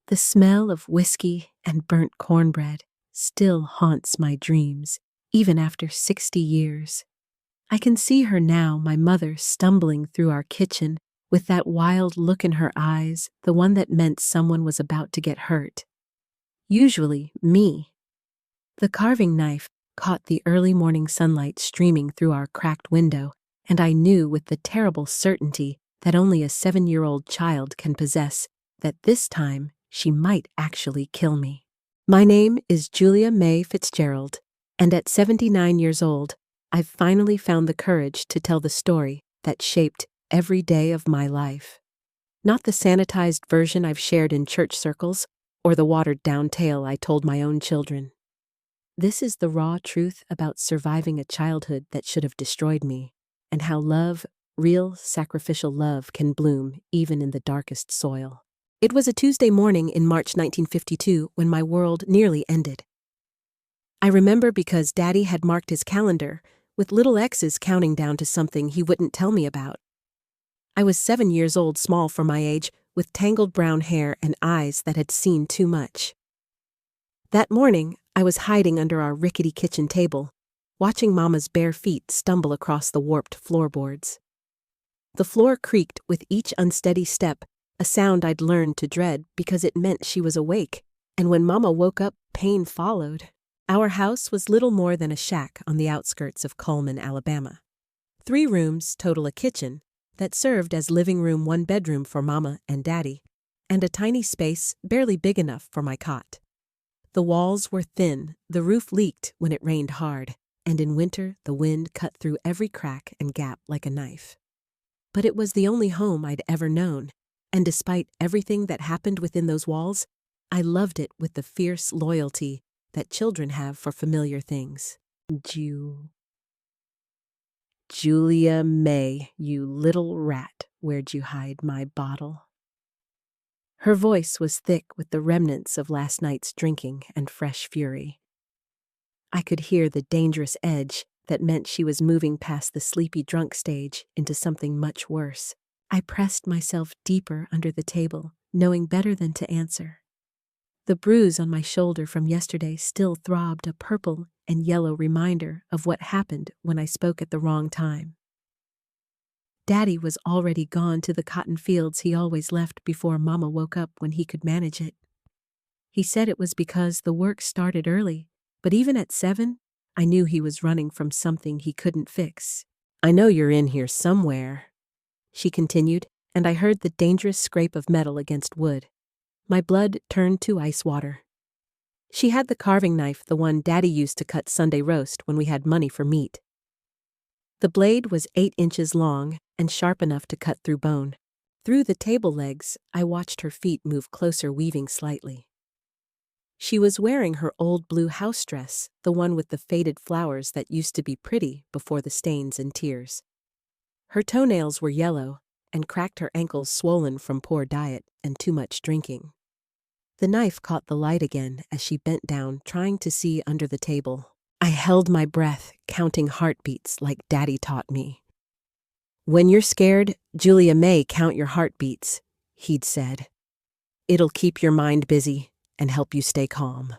The smell of whiskey and burnt cornbread still haunts my dreams, even after 60 years. I can see her now, my mother, stumbling through our kitchen with that wild look in her eyes, the one that meant someone was about to get hurt. Usually, me. The carving knife caught the early morning sunlight streaming through our cracked window, and I knew with the terrible certainty that only a 7-year-old child can possess that this time she might actually kill me. My name is Julia May Fitzgerald, and at 79 years old, I've finally found the courage to tell the story that shaped every day of my life. Not the sanitized version I've shared in church circles or the watered-down tale I told my own children. This is the raw truth about surviving a childhood that should have destroyed me, and how love, real sacrificial love, can bloom even in the darkest soil. It was a Tuesday morning in March 1952 when my world nearly ended. I remember because Daddy had marked his calendar with little X's counting down to something he wouldn't tell me about. I was 7 years old, small for my age, with tangled brown hair and eyes that had seen too much. That morning, I was hiding under our rickety kitchen table, watching Mama's bare feet stumble across the warped floorboards. The floor creaked with each unsteady step, a sound I'd learned to dread because it meant she was awake, and when Mama woke up, pain followed. Our house was little more than a shack on the outskirts of Cullman, Alabama. 3 rooms total a kitchen that served as living room, 1 bedroom for Mama and Daddy, and a tiny space barely big enough for my cot. The walls were thin, the roof leaked when it rained hard, and in winter the wind cut through every crack and gap like a knife. But it was the only home I'd ever known, and despite everything that happened within those walls, I loved it with the fierce loyalty that children have for familiar things. Julia May, you little rat, where'd you hide my bottle? Her voice was thick with the remnants of last night's drinking and fresh fury. I could hear the dangerous edge that meant she was moving past the sleepy drunk stage into something much worse. I pressed myself deeper under the table, knowing better than to answer. The bruise on my shoulder from yesterday still throbbed, a purple and yellow reminder of what happened when I spoke at the wrong time. Daddy was already gone to the cotton fields he always left before Mama woke up when he could manage it. He said it was because the work started early, but even at 7, I knew he was running from something he couldn't fix. I know you're in here somewhere, she continued, and I heard the dangerous scrape of metal against wood. My blood turned to ice water. She had the carving knife, the one Daddy used to cut Sunday roast when we had money for meat. The blade was 8 inches long and sharp enough to cut through bone. Through the table legs, I watched her feet move closer, weaving slightly. She was wearing her old blue house dress, the one with the faded flowers that used to be pretty before the stains and tears. Her toenails were yellow, and cracked, her ankles swollen from poor diet and too much drinking. The knife caught the light again as she bent down, trying to see under the table. I held my breath, counting heartbeats like Daddy taught me. When you're scared, Julia May, count your heartbeats, he'd said. It'll keep your mind busy and help you stay calm.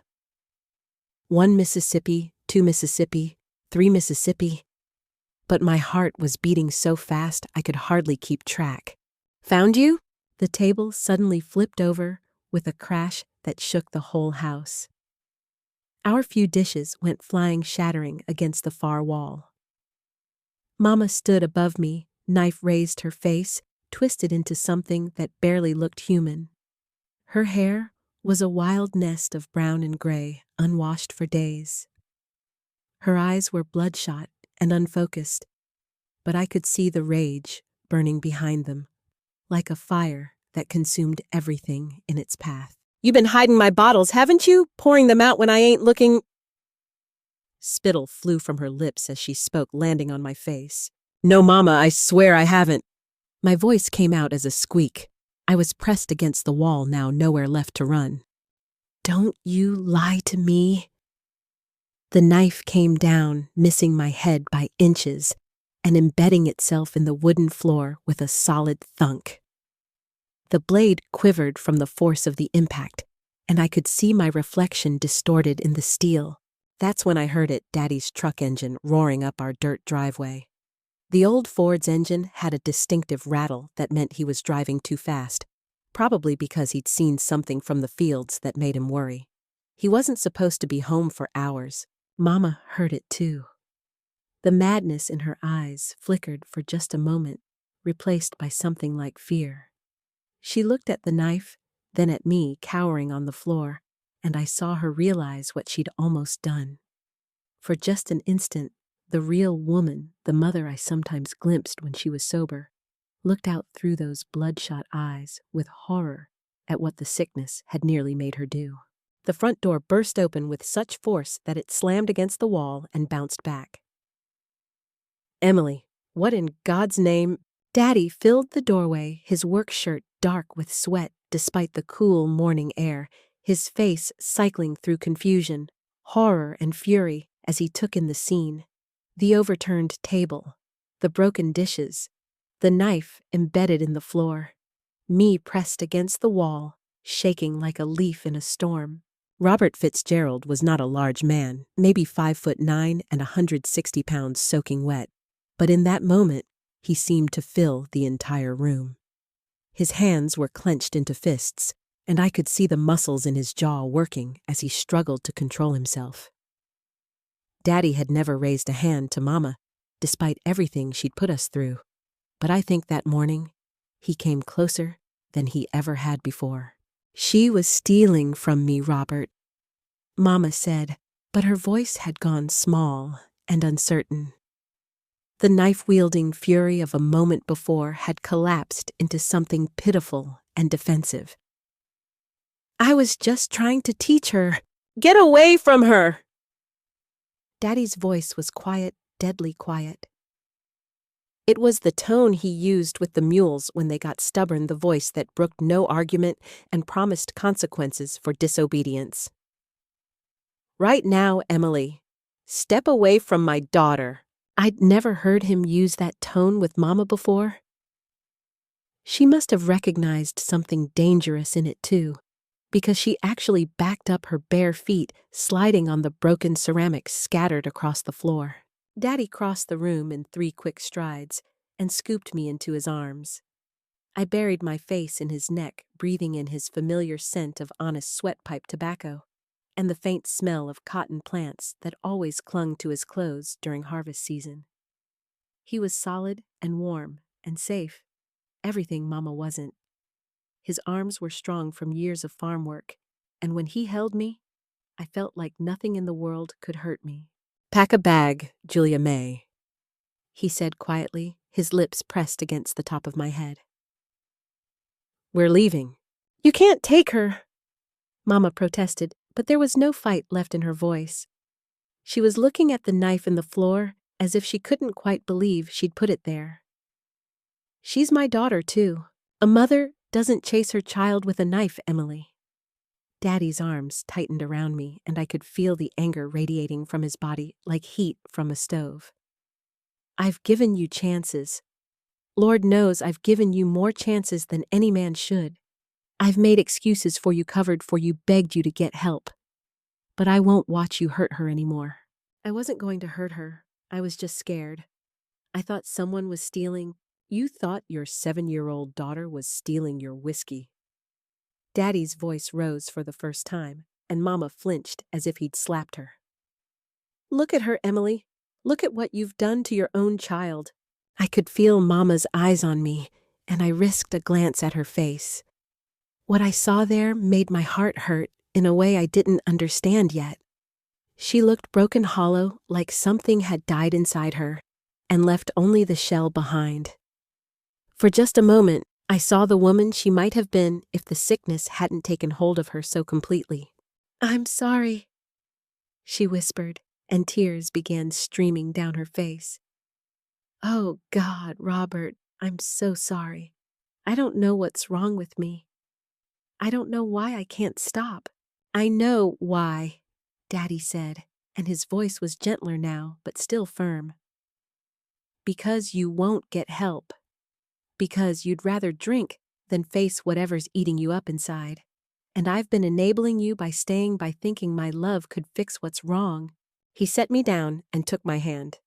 1 Mississippi, 2 Mississippi, 3 Mississippi. But my heart was beating so fast I could hardly keep track. Found you? The table suddenly flipped over with a crash that shook the whole house. Our few dishes went flying, shattering against the far wall. Mama stood above me, knife raised, her face twisted into something that barely looked human. Her hair was a wild nest of brown and gray, unwashed for days. Her eyes were bloodshot and unfocused, but I could see the rage burning behind them, like a fire that consumed everything in its path. "You been hiding my bottles, haven't you? Pouring them out when I ain't looking." Spittle flew from her lips as she spoke, landing on my face. "No, Mama, I swear I haven't." My voice came out as a squeak. I was pressed against the wall now, nowhere left to run. "Don't you lie to me." The knife came down, missing my head by inches, and embedding itself in the wooden floor with a solid thunk. The blade quivered from the force of the impact, and I could see my reflection distorted in the steel. That's when I heard it, Daddy's truck engine roaring up our dirt driveway. The old Ford's engine had a distinctive rattle that meant he was driving too fast, probably because he'd seen something from the fields that made him worry. He wasn't supposed to be home for hours. Mama heard it too. The madness in her eyes flickered for just a moment, replaced by something like fear. She looked at the knife, then at me cowering on the floor, and I saw her realize what she'd almost done. For just an instant, the real woman, the mother I sometimes glimpsed when she was sober, looked out through those bloodshot eyes with horror at what the sickness had nearly made her do. The front door burst open with such force that it slammed against the wall and bounced back. "Emily, what in God's name?" Daddy filled the doorway, his work shirt dark with sweat despite the cool morning air, his face cycling through confusion, horror, and fury as he took in the scene. The overturned table, the broken dishes, the knife embedded in the floor, me pressed against the wall, shaking like a leaf in a storm. Robert Fitzgerald was not a large man, maybe 5'9" and 160 pounds soaking wet, but in that moment, he seemed to fill the entire room. His hands were clenched into fists, and I could see the muscles in his jaw working as he struggled to control himself. Daddy had never raised a hand to Mama, despite everything she'd put us through, but I think that morning, he came closer than he ever had before. "She was stealing from me, Robert," Mama said, but her voice had gone small and uncertain. The knife-wielding fury of a moment before had collapsed into something pitiful and defensive. "I was just trying to teach her. Get away from her!" Daddy's voice was quiet, deadly quiet. It was the tone he used with the mules when they got stubborn, the voice that brooked no argument and promised consequences for disobedience. "Right now, Emily, step away from my daughter." I'd never heard him use that tone with Mama before. She must have recognized something dangerous in it too, because she actually backed up her bare feet, sliding on the broken ceramics scattered across the floor. Daddy crossed the room in 3 quick strides and scooped me into his arms. I buried my face in his neck, breathing in his familiar scent of honest sweat pipe tobacco and the faint smell of cotton plants that always clung to his clothes during harvest season. He was solid and warm and safe, everything Mama wasn't. His arms were strong from years of farm work, and when he held me, I felt like nothing in the world could hurt me. "Pack a bag, Julia May," he said quietly, his lips pressed against the top of my head. "We're leaving." "You can't take her," Mama protested, but there was no fight left in her voice. She was looking at the knife in the floor as if she couldn't quite believe she'd put it there. "She's my daughter, too. A mother doesn't chase her child with a knife, Emily." Daddy's arms tightened around me, and I could feel the anger radiating from his body like heat from a stove. "I've given you chances. Lord knows I've given you more chances than any man should. I've made excuses for you, covered for you, begged you to get help. But I won't watch you hurt her anymore." I wasn't going to hurt her. I was just scared. I thought someone was stealing. "You thought your 7-year-old daughter was stealing your whiskey." Daddy's voice rose for the first time, and Mama flinched as if he'd slapped her. "Look at her, Emily. Look at what you've done to your own child." I could feel Mama's eyes on me, and I risked a glance at her face. What I saw there made my heart hurt in a way I didn't understand yet. She looked broken, hollow, like something had died inside her and left only the shell behind. For just a moment, I saw the woman she might have been if the sickness hadn't taken hold of her so completely. "I'm sorry," she whispered, and tears began streaming down her face. "Oh, God, Robert, I'm so sorry. I don't know what's wrong with me. I don't know why I can't stop." "I know why," Daddy said, and his voice was gentler now, but still firm. "Because you won't get help. Because you'd rather drink than face whatever's eating you up inside. And I've been enabling you by staying by thinking my love could fix what's wrong." He set me down and took my hand.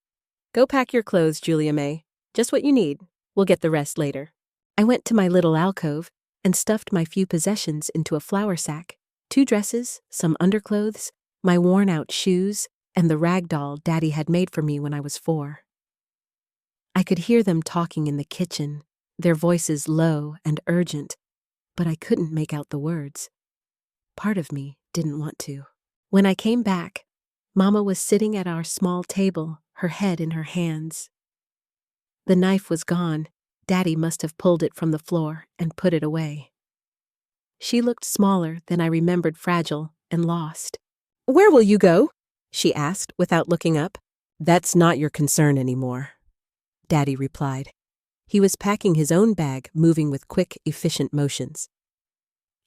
"Go pack your clothes, Julia May. Just what you need. We'll get the rest later." I went to my little alcove and stuffed my few possessions into a flour sack: 2 dresses, some underclothes, my worn-out shoes, and the rag doll Daddy had made for me when I was 4. I could hear them talking in the kitchen, their voices low and urgent, but I couldn't make out the words. Part of me didn't want to. When I came back, Mama was sitting at our small table, her head in her hands. The knife was gone. Daddy must have pulled it from the floor and put it away. She looked smaller than I remembered, fragile and lost. "Where will you go?" she asked without looking up. "That's not your concern anymore," Daddy replied. He was packing his own bag, moving with quick, efficient motions.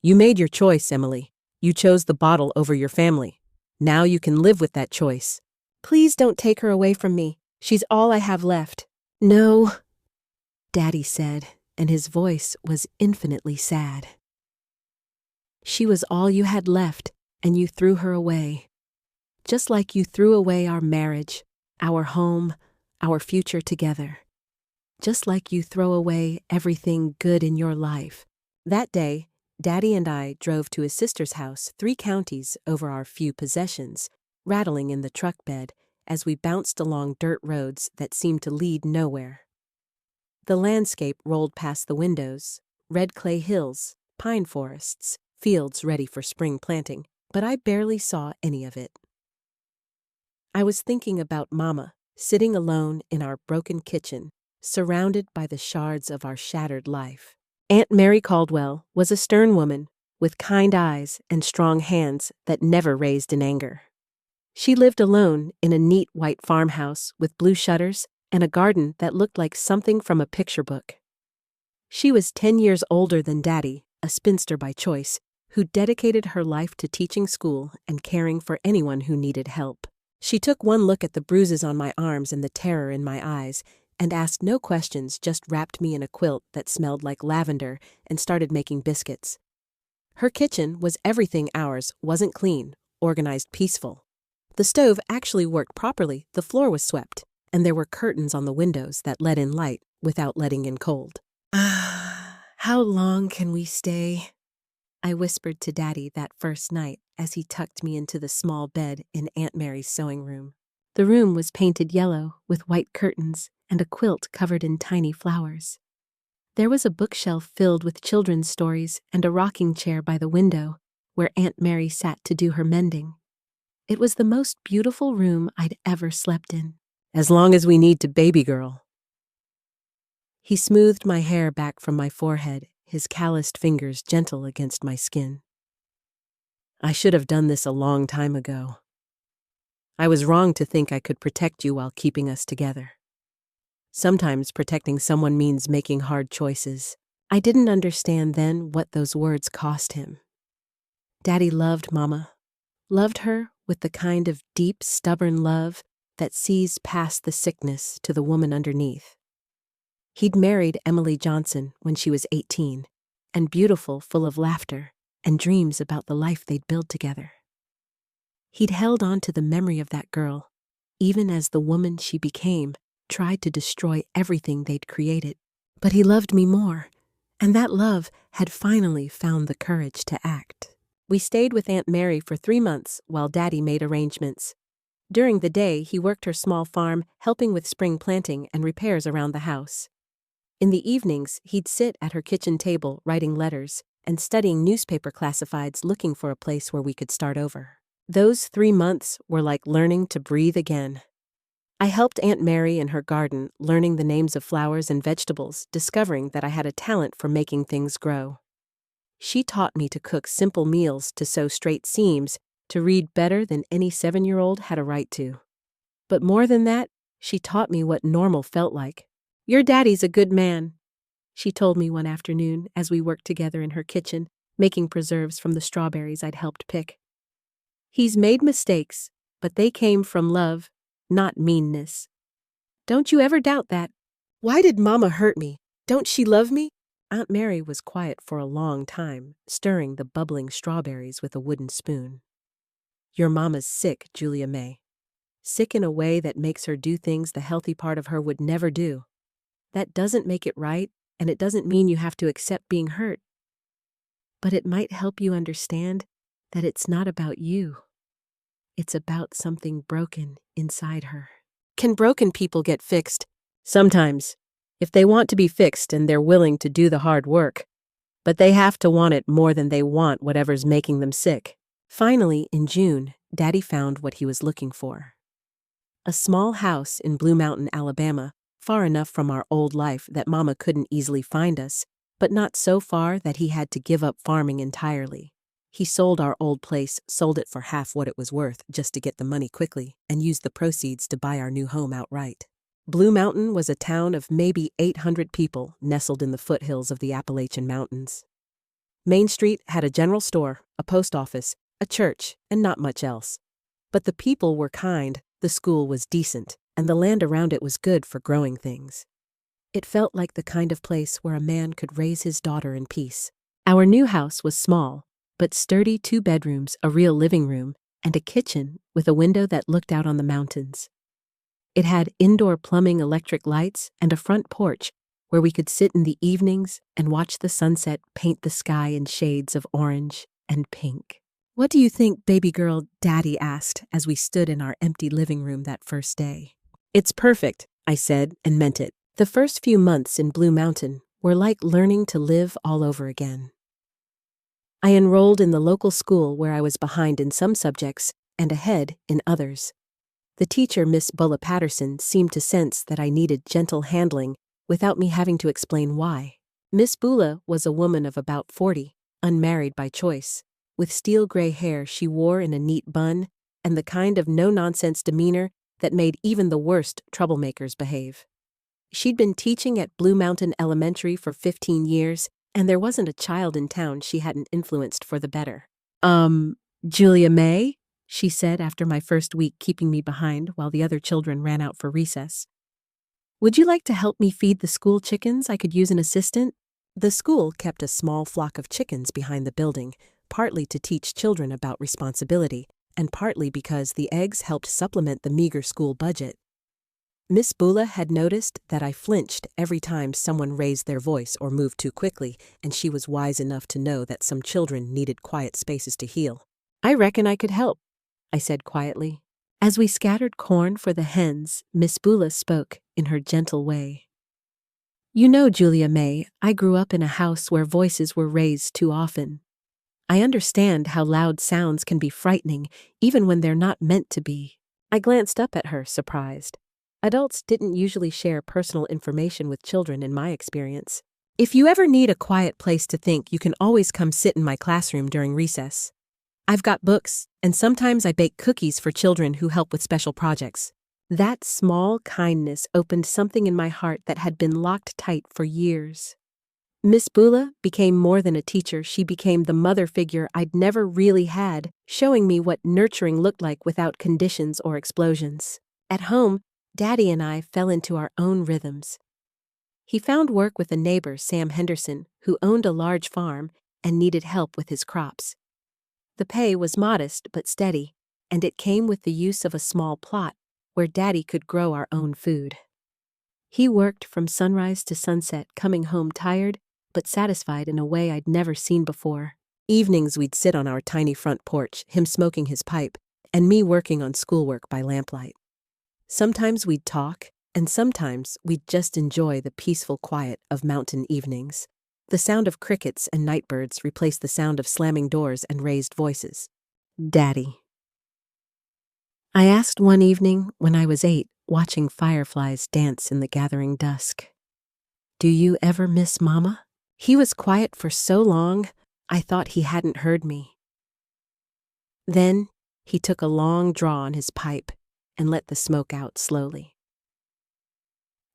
"You made your choice, Emily. You chose the bottle over your family. Now you can live with that choice." "Please don't take her away from me. She's all I have left." "No," Daddy said, and his voice was infinitely sad. "She was all you had left, and you threw her away. Just like you threw away our marriage, our home, our future together. Just like you throw away everything good in your life." That day, Daddy and I drove to his sister's house 3 counties over our few possessions, rattling in the truck bed as we bounced along dirt roads that seemed to lead nowhere. The landscape rolled past the windows: red clay hills, pine forests, fields ready for spring planting, but I barely saw any of it. I was thinking about Mama, sitting alone in our broken kitchen, surrounded by the shards of our shattered life. Aunt Mary Caldwell was a stern woman with kind eyes and strong hands that never raised in anger. She lived alone in a neat white farmhouse with blue shutters and a garden that looked like something from a picture book. She was 10 years older than Daddy, a spinster by choice, who dedicated her life to teaching school and caring for anyone who needed help. She took one look at the bruises on my arms and the terror in my eyes, and asked no questions, just wrapped me in a quilt that smelled like lavender and started making biscuits. Her kitchen was everything ours: wasn't clean, organized, peaceful. The stove actually worked properly, the floor was swept, and there were curtains on the windows that let in light without letting in cold. "How long can we stay?" I whispered to Daddy that first night as he tucked me into the small bed in Aunt Mary's sewing room. The room was painted yellow with white curtains and a quilt covered in tiny flowers. There was a bookshelf filled with children's stories and a rocking chair by the window where Aunt Mary sat to do her mending. It was the most beautiful room I'd ever slept in. "As long as we need to, baby girl." He smoothed my hair back from my forehead, his calloused fingers gentle against my skin. "I should have done this a long time ago. I was wrong to think I could protect you while keeping us together. Sometimes protecting someone means making hard choices." I didn't understand then what those words cost him. Daddy loved Mama, loved her with the kind of deep, stubborn love that sees past the sickness to the woman underneath. He'd married Emily Johnson when she was 18, and beautiful, full of laughter and dreams about the life they'd build together. He'd held on to the memory of that girl, even as the woman she became tried to destroy everything they'd created. But he loved me more, and that love had finally found the courage to act. We stayed with Aunt Mary for 3 months while Daddy made arrangements. During the day, he worked her small farm, helping with spring planting and repairs around the house. In the evenings, he'd sit at her kitchen table writing letters and studying newspaper classifieds, looking for a place where we could start over. Those 3 months were like learning to breathe again. I helped Aunt Mary in her garden, learning the names of flowers and vegetables, discovering that I had a talent for making things grow. She taught me to cook simple meals, to sew straight seams, to read better than any 7-year-old had a right to. But more than that, she taught me what normal felt like. "Your daddy's a good man," she told me one afternoon as we worked together in her kitchen, making preserves from the strawberries I'd helped pick. "He's made mistakes, but they came from love, not meanness. Don't you ever doubt that." "Why did Mama hurt me? Don't she love me?" Aunt Mary was quiet for a long time, stirring the bubbling strawberries with a wooden spoon. "Your mama's sick, Julia May. Sick in a way that makes her do things the healthy part of her would never do. That doesn't make it right, and it doesn't mean you have to accept being hurt. But it might help you understand that it's not about you. It's about something broken inside her." "Can broken people get fixed?" "Sometimes, if they want to be fixed and they're willing to do the hard work. But they have to want it more than they want whatever's making them sick." Finally, in June, Daddy found what he was looking for. A small house in Blue Mountain, Alabama, far enough from our old life that Mama couldn't easily find us, but not so far that he had to give up farming entirely. He sold our old place, sold it for half what it was worth just to get the money quickly, and used the proceeds to buy our new home outright. Blue Mountain was a town of maybe 800 people nestled in the foothills of the Appalachian Mountains. Main Street had a general store, a post office, a church, and not much else. But the people were kind, the school was decent, and the land around it was good for growing things. It felt like the kind of place where a man could raise his daughter in peace. Our new house was small, but sturdy, 2 bedrooms, a real living room, and a kitchen with a window that looked out on the mountains. It had indoor plumbing, electric lights, and a front porch where we could sit in the evenings and watch the sunset paint the sky in shades of orange and pink. "What do you think, baby girl?" Daddy asked as we stood in our empty living room that first day. "It's perfect," I said, and meant it. The first few months in Blue Mountain were like learning to live all over again. I enrolled in the local school where I was behind in some subjects and ahead in others. The teacher, Miss Bulla Patterson, seemed to sense that I needed gentle handling without me having to explain why. Miss Bulla was a woman of about 40, unmarried by choice, with steel-gray hair she wore in a neat bun and the kind of no-nonsense demeanor that made even the worst troublemakers behave. She'd been teaching at Blue Mountain Elementary for 15 years, and there wasn't a child in town she hadn't influenced for the better. Julia May?" she said after my first week keeping me behind while the other children ran out for recess. "Would you like to help me feed the school chickens? I could use an assistant." The school kept a small flock of chickens behind the building, partly to teach children about responsibility, and partly because the eggs helped supplement the meager school budget. Miss Bulla had noticed that I flinched every time someone raised their voice or moved too quickly, and she was wise enough to know that some children needed quiet spaces to heal. "I reckon I could help," I said quietly. As we scattered corn for the hens, Miss Bulla spoke in her gentle way. "You know, Julia May, I grew up in a house where voices were raised too often. I understand how loud sounds can be frightening, even when they're not meant to be." I glanced up at her, surprised. Adults didn't usually share personal information with children in my experience. "If you ever need a quiet place to think, you can always come sit in my classroom during recess. I've got books, and sometimes I bake cookies for children who help with special projects." That small kindness opened something in my heart that had been locked tight for years. Miss Bulla became more than a teacher. She became the mother figure I'd never really had, showing me what nurturing looked like without conditions or explosions. At home, Daddy and I fell into our own rhythms. He found work with a neighbor, Sam Henderson, who owned a large farm and needed help with his crops. The pay was modest but steady, and it came with the use of a small plot where Daddy could grow our own food. He worked from sunrise to sunset, coming home tired but satisfied in a way I'd never seen before. Evenings we'd sit on our tiny front porch, him smoking his pipe, and me working on schoolwork by lamplight. Sometimes we'd talk, and sometimes we'd just enjoy the peaceful quiet of mountain evenings. The sound of crickets and nightbirds replaced the sound of slamming doors and raised voices. "Daddy." I asked one evening when I was 8, watching fireflies dance in the gathering dusk, "Do you ever miss Mama?" He was quiet for so long, I thought he hadn't heard me. Then he took a long draw on his pipe and let the smoke out slowly.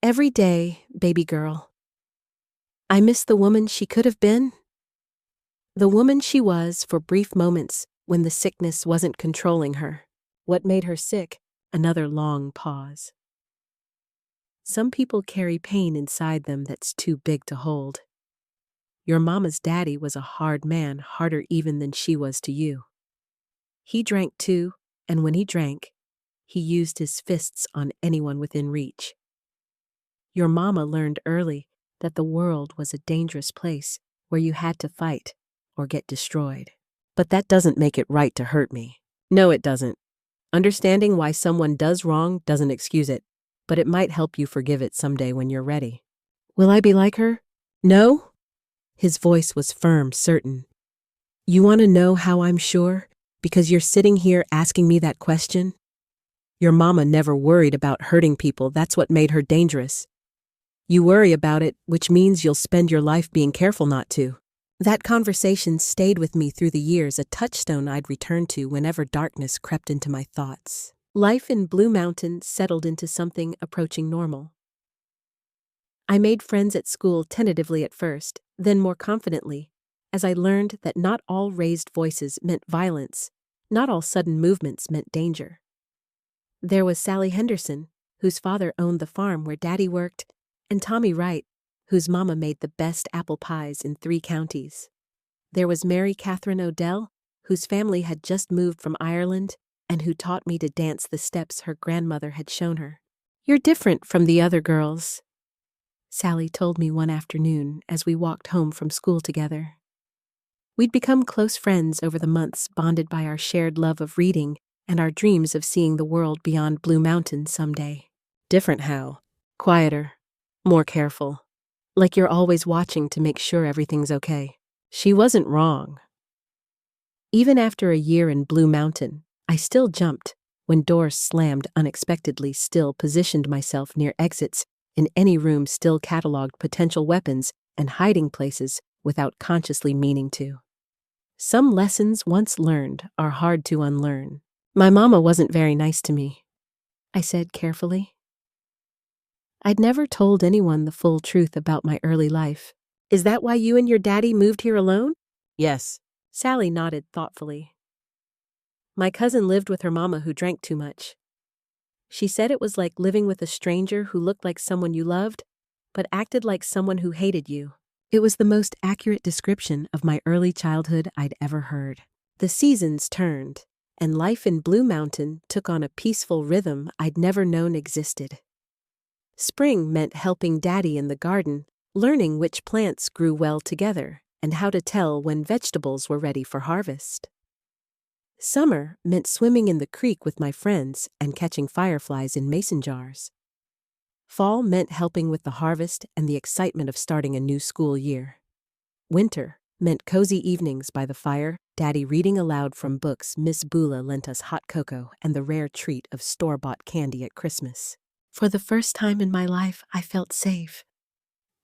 "Every day, baby girl. I miss the woman she could have been. The woman she was for brief moments when the sickness wasn't controlling her. What made her sick?" Another long pause. "Some people carry pain inside them that's too big to hold. Your mama's daddy was a hard man, harder even than she was to you. He drank too, and when he drank, he used his fists on anyone within reach. Your mama learned early that the world was a dangerous place where you had to fight or get destroyed. But that doesn't make it right to hurt me. No, it doesn't. Understanding why someone does wrong doesn't excuse it, but it might help you forgive it someday when you're ready. Will I be like her? No? His voice was firm, certain. You want to know how I'm sure? Because you're sitting here asking me that question? Your mama never worried about hurting people. That's what made her dangerous. You worry about it, which means you'll spend your life being careful not to. That conversation stayed with me through the years, a touchstone I'd return to whenever darkness crept into my thoughts. Life in Blue Mountain settled into something approaching normal. I made friends at school tentatively at first, then more confidently, as I learned that not all raised voices meant violence, not all sudden movements meant danger. There was Sally Henderson, whose father owned the farm where Daddy worked, and Tommy Wright, whose mama made the best apple pies in 3 counties. There was Mary Catherine Odell, whose family had just moved from Ireland and who taught me to dance the steps her grandmother had shown her. You're different from the other girls, Sally told me one afternoon as we walked home from school together. We'd become close friends over the months, bonded by our shared love of reading and our dreams of seeing the world beyond Blue Mountain someday. Different how? Quieter, more careful. Like you're always watching to make sure everything's okay. She wasn't wrong. Even after a year in Blue Mountain, I still jumped when doors slammed unexpectedly, still positioned myself near exits in any room, still cataloged potential weapons and hiding places without consciously meaning to. Some lessons once learned are hard to unlearn. My mama wasn't very nice to me, I said carefully. I'd never told anyone the full truth about my early life. Is that why you and your daddy moved here alone? Yes. Sally nodded thoughtfully. My cousin lived with her mama who drank too much. She said it was like living with a stranger who looked like someone you loved, but acted like someone who hated you. It was the most accurate description of my early childhood I'd ever heard. The seasons turned, and life in Blue Mountain took on a peaceful rhythm I'd never known existed. Spring meant helping Daddy in the garden, learning which plants grew well together, and how to tell when vegetables were ready for harvest. Summer meant swimming in the creek with my friends and catching fireflies in mason jars. Fall meant helping with the harvest and the excitement of starting a new school year. Winter meant cozy evenings by the fire, Daddy reading aloud from books, Miss Bula lent us hot cocoa, and the rare treat of store-bought candy at Christmas. For the first time in my life, I felt safe.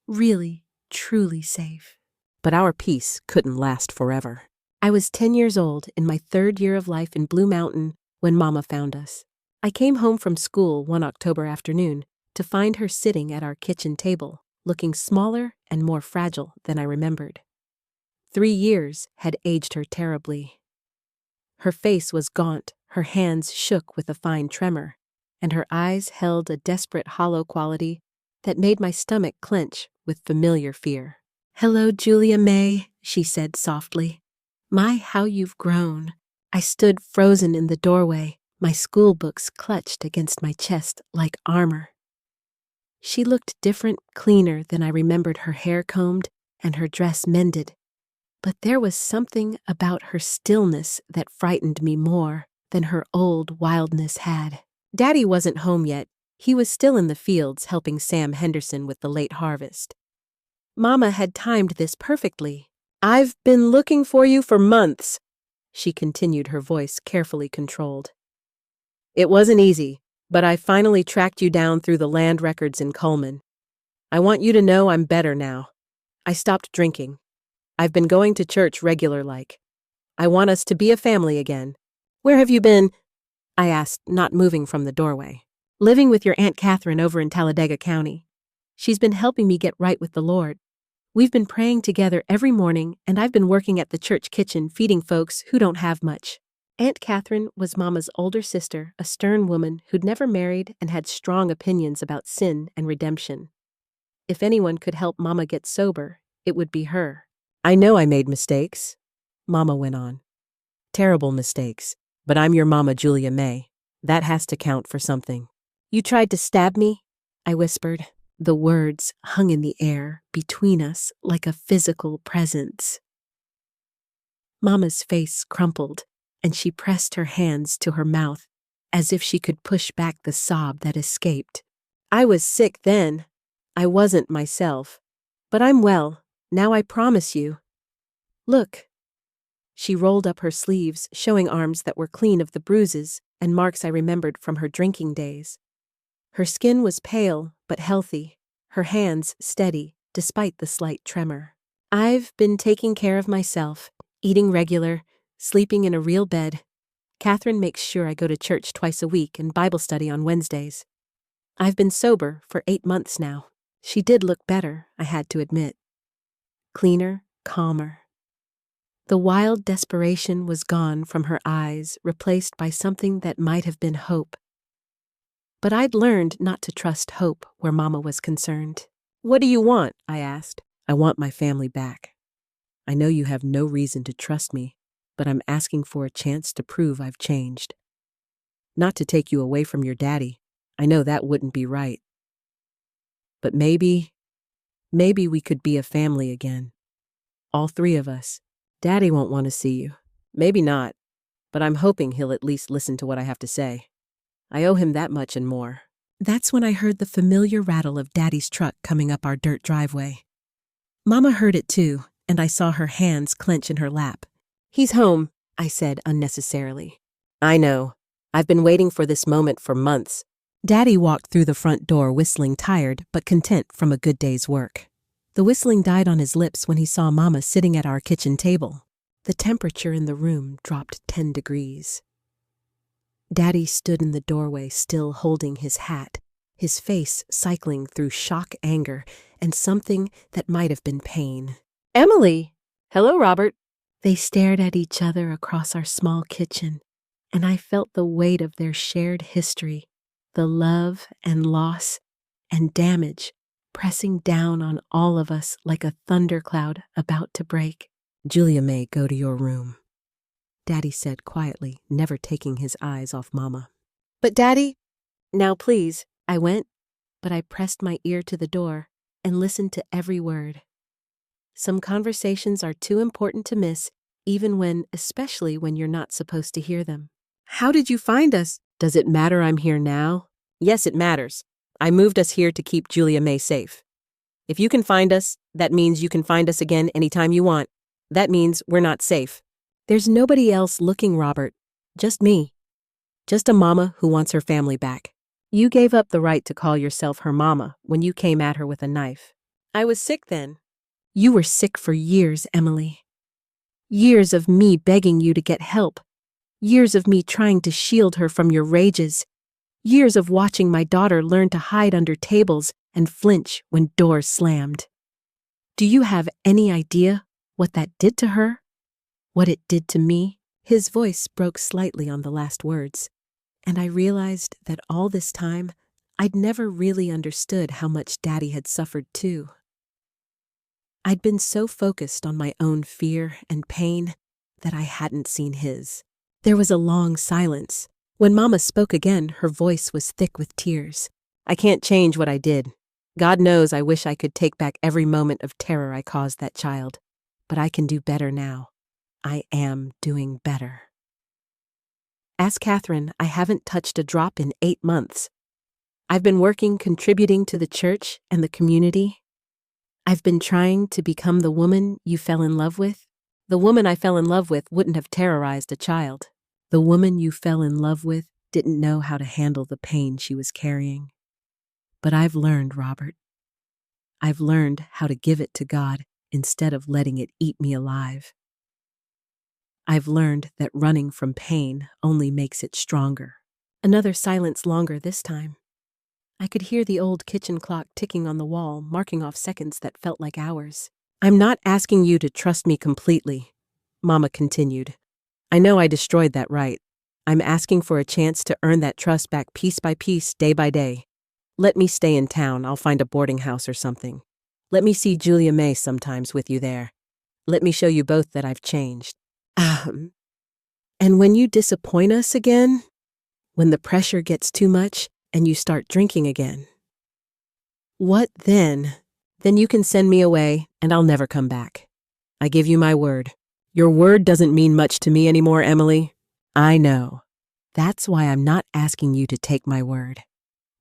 Really, truly safe. But our peace couldn't last forever. I was 10 years old in my 3rd year of life in Blue Mountain when Mama found us. I came home from school one October afternoon to find her sitting at our kitchen table, looking smaller and more fragile than I remembered. 3 years had aged her terribly. Her face was gaunt, her hands shook with a fine tremor, and her eyes held a desperate hollow quality that made my stomach clench with familiar fear. "Hello, Julia May," she said softly. "My, how you've grown." I stood frozen in the doorway, my school books clutched against my chest like armor. She looked different, cleaner than I remembered, her hair combed and her dress mended. But there was something about her stillness that frightened me more than her old wildness had. Daddy wasn't home yet. He was still in the fields helping Sam Henderson with the late harvest. Mama had timed this perfectly. "I've been looking for you for months," she continued, her voice carefully controlled. "It wasn't easy, but I finally tracked you down through the land records in Coleman. I want you to know I'm better now. I stopped drinking. I've been going to church regular-like. I want us to be a family again." "Where have you been?" I asked, not moving from the doorway. "Living with your Aunt Catherine over in Talladega County. She's been helping me get right with the Lord. We've been praying together every morning, and I've been working at the church kitchen feeding folks who don't have much." Aunt Catherine was Mama's older sister, a stern woman who'd never married and had strong opinions about sin and redemption. If anyone could help Mama get sober, it would be her. I know I made mistakes, Mama went on. Terrible mistakes. But I'm your Mama, Julia May. That has to count for something. You tried to stab me? I whispered. The words hung in the air between us like a physical presence. Mama's face crumpled, and she pressed her hands to her mouth as if she could push back the sob that escaped. I was sick then. I wasn't myself. But I'm well, now I promise you. Look. She rolled up her sleeves, showing arms that were clean of the bruises and marks I remembered from her drinking days. Her skin was pale but healthy, her hands steady despite the slight tremor. I've been taking care of myself, eating regular, sleeping in a real bed. Catherine makes sure I go to church twice a week and Bible study on Wednesdays. I've been sober for 8 months now. She did look better, I had to admit. Cleaner, calmer. The wild desperation was gone from her eyes, replaced by something that might have been hope. But I'd learned not to trust hope where Mama was concerned. What do you want? I asked. I want my family back. I know you have no reason to trust me, but I'm asking for a chance to prove I've changed. Not to take you away from your daddy. I know that wouldn't be right. But maybe we could be a family again. All 3 of us. Daddy won't want to see you. Maybe not, but I'm hoping he'll at least listen to what I have to say. I owe him that much and more. That's when I heard the familiar rattle of Daddy's truck coming up our dirt driveway. Mama heard it too, and I saw her hands clench in her lap. He's home, I said unnecessarily. I know. I've been waiting for this moment for months. Daddy walked through the front door whistling, tired but content from a good day's work. The whistling died on his lips when he saw Mama sitting at our kitchen table. The temperature in the room dropped 10 degrees. Daddy stood in the doorway, still holding his hat, his face cycling through shock, anger, and something that might have been pain. Emily! Hello, Robert. They stared at each other across our small kitchen, and I felt the weight of their shared history, the love and loss and damage pressing down on all of us like a thundercloud about to break. Julia May, go to your room, Daddy said quietly, never taking his eyes off Mama. But Daddy, now please, I went, but I pressed my ear to the door and listened to every word. Some conversations are too important to miss, especially when you're not supposed to hear them. How did you find us? Does it matter I'm here now? Yes, it matters. I moved us here to keep Julia May safe. If you can find us, that means you can find us again anytime you want. That means we're not safe. There's nobody else looking, Robert. Just me. Just a mama who wants her family back. You gave up the right to call yourself her mama when you came at her with a knife. I was sick then. You were sick for years, Emily. Years of me begging you to get help. Years of me trying to shield her from your rages. Years of watching my daughter learn to hide under tables and flinch when doors slammed. Do you have any idea what that did to her? What it did to me? His voice broke slightly on the last words, and I realized that all this time, I'd never really understood how much Daddy had suffered too. I'd been so focused on my own fear and pain that I hadn't seen his. There was a long silence. When Mama spoke again, her voice was thick with tears. I can't change what I did. God knows I wish I could take back every moment of terror I caused that child. But I can do better now. I am doing better. Ask Catherine, I haven't touched a drop in 8 months. I've been working, contributing to the church and the community. I've been trying to become the woman you fell in love with. The woman I fell in love with wouldn't have terrorized a child. The woman you fell in love with didn't know how to handle the pain she was carrying. But I've learned, Robert. I've learned how to give it to God instead of letting it eat me alive. I've learned that running from pain only makes it stronger. Another silence longer this time. I could hear the old kitchen clock ticking on the wall, marking off seconds that felt like hours. I'm not asking you to trust me completely, Mama continued. I know I destroyed that right. I'm asking for a chance to earn that trust back piece by piece, day by day. Let me stay in town. I'll find a boarding house or something. Let me see Julia May sometimes with you there. Let me show you both that I've changed. And when you disappoint us again, when the pressure gets too much and you start drinking again, what then? Then you can send me away and I'll never come back. I give you my word. Your word doesn't mean much to me anymore, Emily. I know. That's why I'm not asking you to take my word.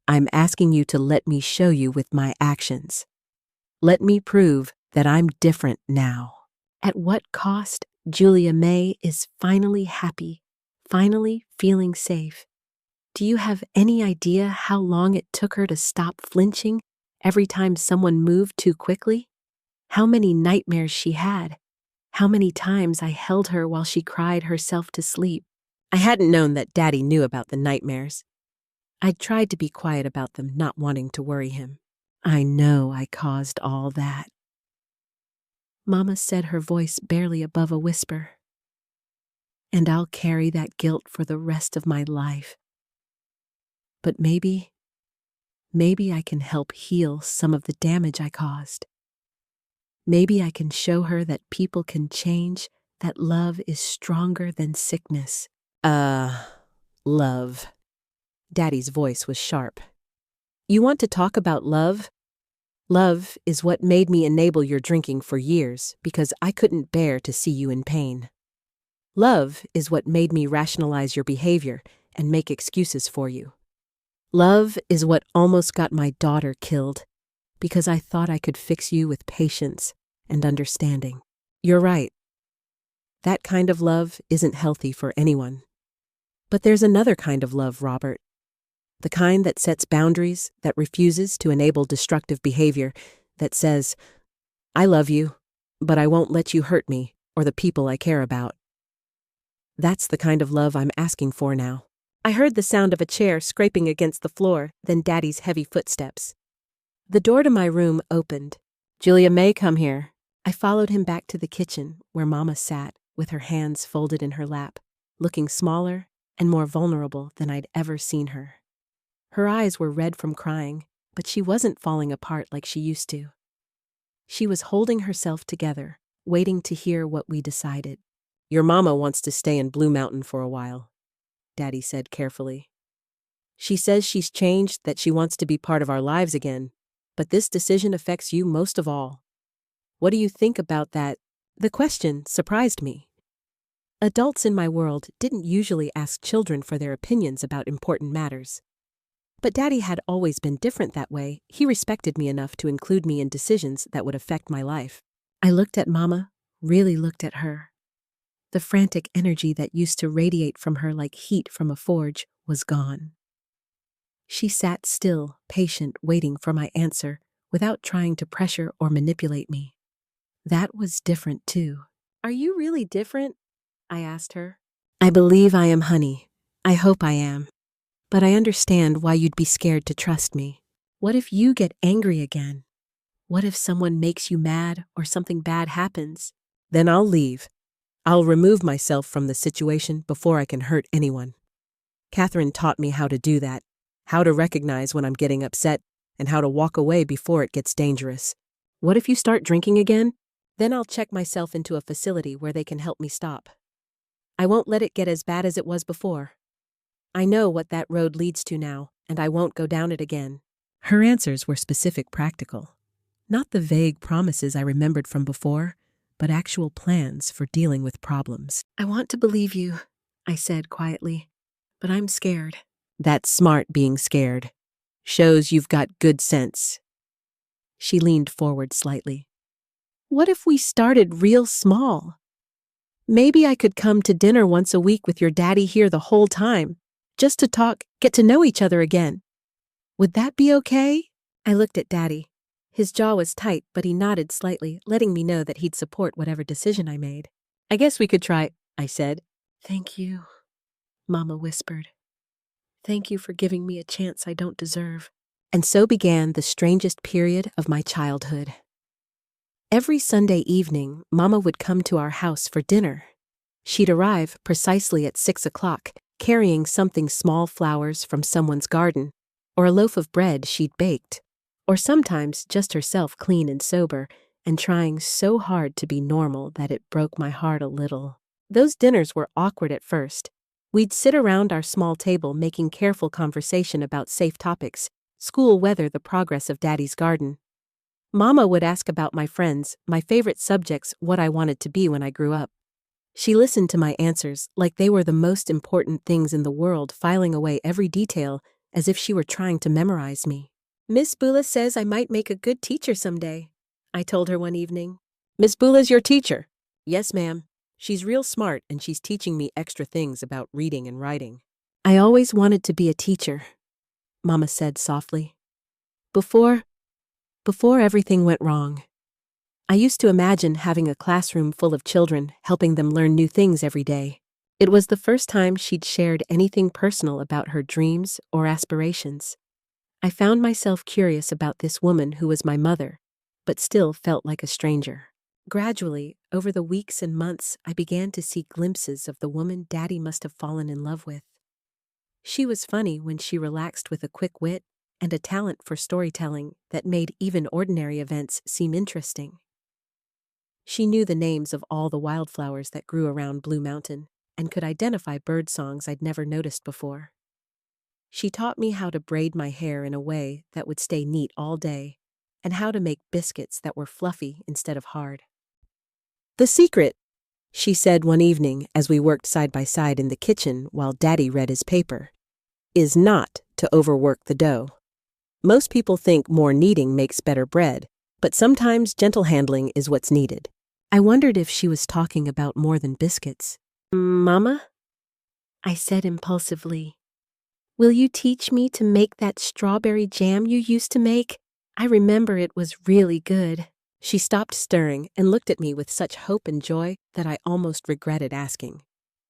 I'm asking you to let me show you with my actions. Let me prove that I'm different now. At what cost? Julia May is finally happy, finally feeling safe. Do you have any idea how long it took her to stop flinching every time someone moved too quickly? How many nightmares she had? How many times I held her while she cried herself to sleep? I hadn't known that Daddy knew about the nightmares. I'd tried to be quiet about them, not wanting to worry him. I know I caused all that. Mama said, her voice barely above a whisper. And I'll carry that guilt for the rest of my life. But maybe I can help heal some of the damage I caused. Maybe I can show her that people can change, that love is stronger than sickness. Love. Daddy's voice was sharp. You want to talk about love? Love is what made me enable your drinking for years because I couldn't bear to see you in pain. Love is what made me rationalize your behavior and make excuses for you. Love is what almost got my daughter killed because I thought I could fix you with patience and understanding. You're right. That kind of love isn't healthy for anyone. But there's another kind of love, Robert. The kind that sets boundaries, that refuses to enable destructive behavior, that says, I love you, but I won't let you hurt me or the people I care about. That's the kind of love I'm asking for now. I heard the sound of a chair scraping against the floor, then Daddy's heavy footsteps. The door to my room opened. Julia May, come here. I followed him back to the kitchen, where Mama sat, with her hands folded in her lap, looking smaller and more vulnerable than I'd ever seen her. Her eyes were red from crying, but she wasn't falling apart like she used to. She was holding herself together, waiting to hear what we decided. Your mama wants to stay in Blue Mountain for a while, Daddy said carefully. She says she's changed, that she wants to be part of our lives again, but this decision affects you most of all. What do you think about that? The question surprised me. Adults in my world didn't usually ask children for their opinions about important matters. But Daddy had always been different that way. He respected me enough to include me in decisions that would affect my life. I looked at Mama, really looked at her. The frantic energy that used to radiate from her like heat from a forge was gone. She sat still, patient, waiting for my answer, without trying to pressure or manipulate me. That was different, too. Are you really different? I asked her. I believe I am, honey. I hope I am. But I understand why you'd be scared to trust me. What if you get angry again? What if someone makes you mad or something bad happens? Then I'll leave. I'll remove myself from the situation before I can hurt anyone. Catherine taught me how to do that, how to recognize when I'm getting upset, and how to walk away before it gets dangerous. What if you start drinking again? Then I'll check myself into a facility where they can help me stop. I won't let it get as bad as it was before. I know what that road leads to now, and I won't go down it again. Her answers were specific, practical. Not the vague promises I remembered from before, but actual plans for dealing with problems. I want to believe you, I said quietly, but I'm scared. That's smart, being scared. Shows you've got good sense. She leaned forward slightly. What if we started real small? Maybe I could come to dinner once a week with your daddy here the whole time, just to talk, get to know each other again. Would that be okay? I looked at Daddy. His jaw was tight, but he nodded slightly, letting me know that he'd support whatever decision I made. I guess we could try, I said. Thank you, Mama whispered. Thank you for giving me a chance I don't deserve. And so began the strangest period of my childhood. Every Sunday evening, Mama would come to our house for dinner. She'd arrive precisely at 6 o'clock, carrying something small, flowers from someone's garden, or a loaf of bread she'd baked, or sometimes just herself, clean and sober, and trying so hard to be normal that it broke my heart a little. Those dinners were awkward at first. We'd sit around our small table making careful conversation about safe topics, school weather, the progress of Daddy's garden. Mama would ask about my friends, my favorite subjects, what I wanted to be when I grew up. She listened to my answers like they were the most important things in the world, filing away every detail as if she were trying to memorize me. Miss Bula says I might make a good teacher someday, I told her one evening. Miss Bula's your teacher? Yes, ma'am. She's real smart and she's teaching me extra things about reading and writing. I always wanted to be a teacher, Mama said softly. Before everything went wrong. I used to imagine having a classroom full of children, helping them learn new things every day. It was the first time she'd shared anything personal about her dreams or aspirations. I found myself curious about this woman who was my mother, but still felt like a stranger. Gradually, over the weeks and months, I began to see glimpses of the woman Daddy must have fallen in love with. She was funny when she relaxed with a quick wit and a talent for storytelling that made even ordinary events seem interesting. She knew the names of all the wildflowers that grew around Blue Mountain and could identify bird songs I'd never noticed before. She taught me how to braid my hair in a way that would stay neat all day and how to make biscuits that were fluffy instead of hard. The secret, she said one evening as we worked side by side in the kitchen while Daddy read his paper, is not to overwork the dough. Most people think more kneading makes better bread, but sometimes gentle handling is what's needed. I wondered if she was talking about more than biscuits. Mama? I said impulsively. Will you teach me to make that strawberry jam you used to make? I remember it was really good. She stopped stirring and looked at me with such hope and joy that I almost regretted asking.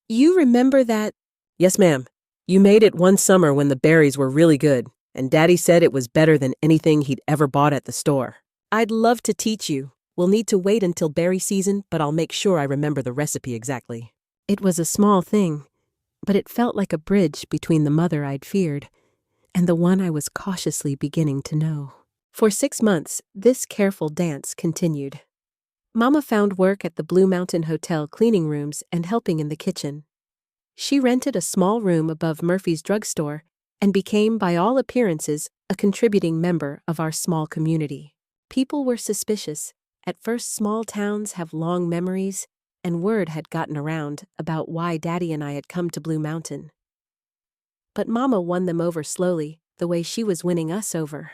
You remember that? Yes, ma'am. You made it one summer when the berries were really good, and Daddy said it was better than anything he'd ever bought at the store. I'd love to teach you. We'll need to wait until berry season, but I'll make sure I remember the recipe exactly. It was a small thing, but it felt like a bridge between the mother I'd feared and the one I was cautiously beginning to know. For 6 months, this careful dance continued. Mama found work at the Blue Mountain Hotel cleaning rooms and helping in the kitchen. She rented a small room above Murphy's drugstore and became, by all appearances, a contributing member of our small community. People were suspicious. At first, small towns have long memories, and word had gotten around about why Daddy and I had come to Blue Mountain. But Mama won them over slowly, the way she was winning us over.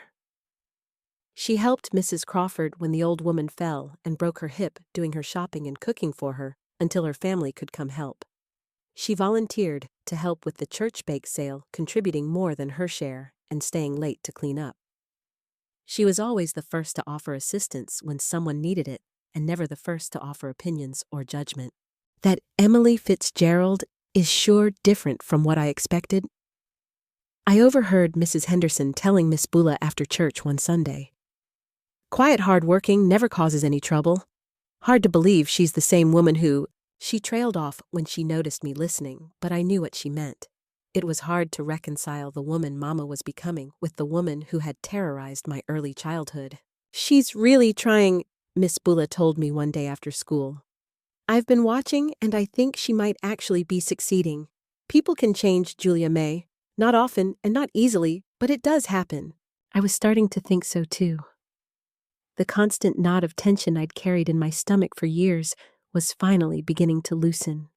She helped Mrs. Crawford when the old woman fell and broke her hip doing her shopping and cooking for her until her family could come help. She volunteered to help with the church bake sale, contributing more than her share and staying late to clean up. She was always the first to offer assistance when someone needed it, and never the first to offer opinions or judgment. That Emily Fitzgerald is sure different from what I expected. I overheard Mrs. Henderson telling Miss Bula after church one Sunday. Quiet, hard-working, never causes any trouble. Hard to believe she's the same woman who... She trailed off when she noticed me listening, but I knew what she meant. It was hard to reconcile the woman Mama was becoming with the woman who had terrorized my early childhood. She's really trying, Miss Bula told me one day after school. I've been watching, and I think she might actually be succeeding. People can change, Julia May. Not often and not easily, but it does happen. I was starting to think so too. The constant knot of tension I'd carried in my stomach for years was finally beginning to loosen.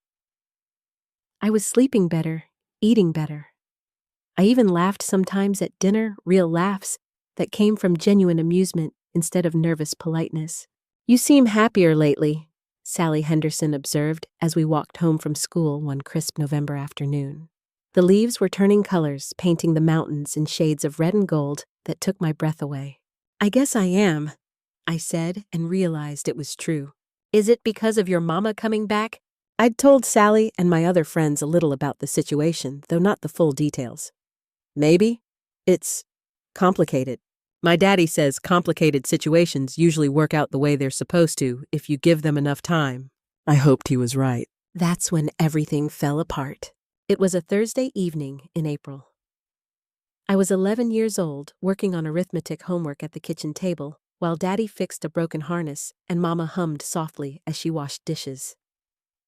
I was sleeping better, eating better. I even laughed sometimes at dinner, real laughs that came from genuine amusement instead of nervous politeness. You seem happier lately, Sally Henderson observed as we walked home from school one crisp November afternoon. The leaves were turning colors, painting the mountains in shades of red and gold that took my breath away. I guess I am, I said, and realized it was true. Is it because of your mama coming back? I'd told Sally and my other friends a little about the situation, though not the full details. Maybe. It's complicated. My daddy says complicated situations usually work out the way they're supposed to if you give them enough time. I hoped he was right. That's when everything fell apart. It was a Thursday evening in April. I was 11 years old, working on arithmetic homework at the kitchen table, while Daddy fixed a broken harness and Mama hummed softly as she washed dishes.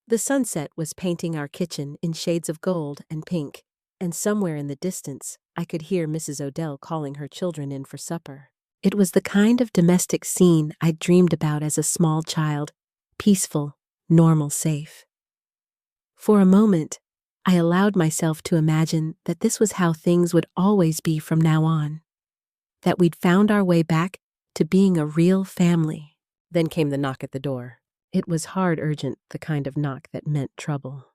The sunset was painting our kitchen in shades of gold and pink, and somewhere in the distance, I could hear Mrs. Odell calling her children in for supper. It was the kind of domestic scene I'd dreamed about as a small child, peaceful, normal, safe. For a moment, I allowed myself to imagine that this was how things would always be from now on, that we'd found our way back to being a real family. Then came the knock at the door. It was hard, urgent, the kind of knock that meant trouble.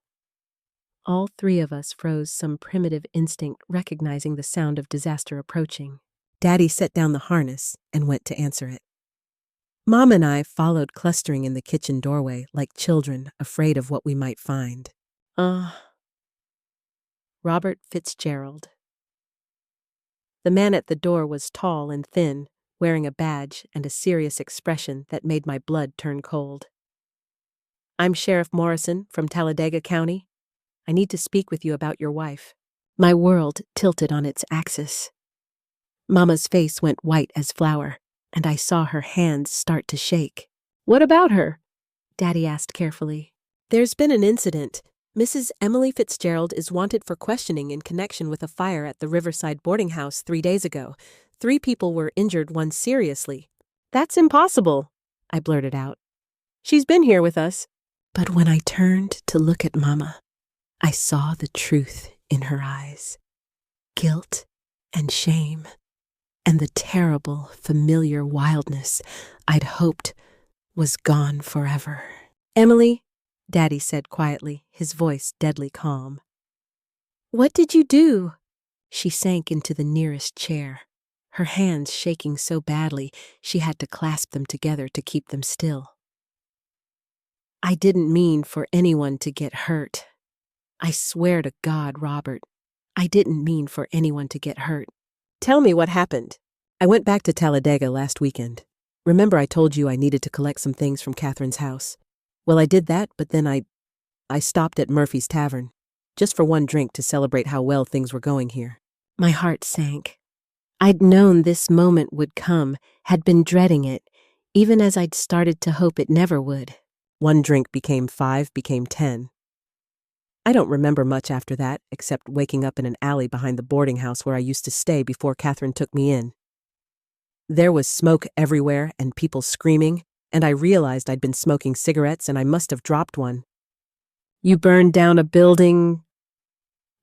All three of us froze, some primitive instinct recognizing the sound of disaster approaching. Daddy set down the harness and went to answer it. Mom and I followed, clustering in the kitchen doorway like children afraid of what we might find. Robert Fitzgerald. The man at the door was tall and thin, wearing a badge and a serious expression that made my blood turn cold. "I'm Sheriff Morrison from Talladega County. I need to speak with you about your wife." My world tilted on its axis. Mama's face went white as flour, and I saw her hands start to shake. "What about her?" Daddy asked carefully. "There's been an incident. Mrs. Emily Fitzgerald is wanted for questioning in connection with a fire at the Riverside boarding house 3 days ago. 3 people were injured, one seriously." "That's impossible," I blurted out. "She's been here with us." But when I turned to look at Mama, I saw the truth in her eyes. Guilt and shame, and the terrible, familiar wildness I'd hoped was gone forever. "Emily," Daddy said quietly, his voice deadly calm. "What did you do?" She sank into the nearest chair, her hands shaking so badly she had to clasp them together to keep them still. "I didn't mean for anyone to get hurt. I swear to God, Robert, I didn't mean for anyone to get hurt." "Tell me what happened." "I went back to Talladega last weekend. Remember I told you I needed to collect some things from Catherine's house? Well, I did that, but then I stopped at Murphy's Tavern, just for one drink to celebrate how well things were going here." My heart sank. I'd known this moment would come, had been dreading it, even as I'd started to hope it never would. 1 drink became 5, became 10. I don't remember much after that, except waking up in an alley behind the boarding house where I used to stay before Catherine took me in. There was smoke everywhere and people screaming, and I realized I'd been smoking cigarettes and I must have dropped one. "You burned down a building?"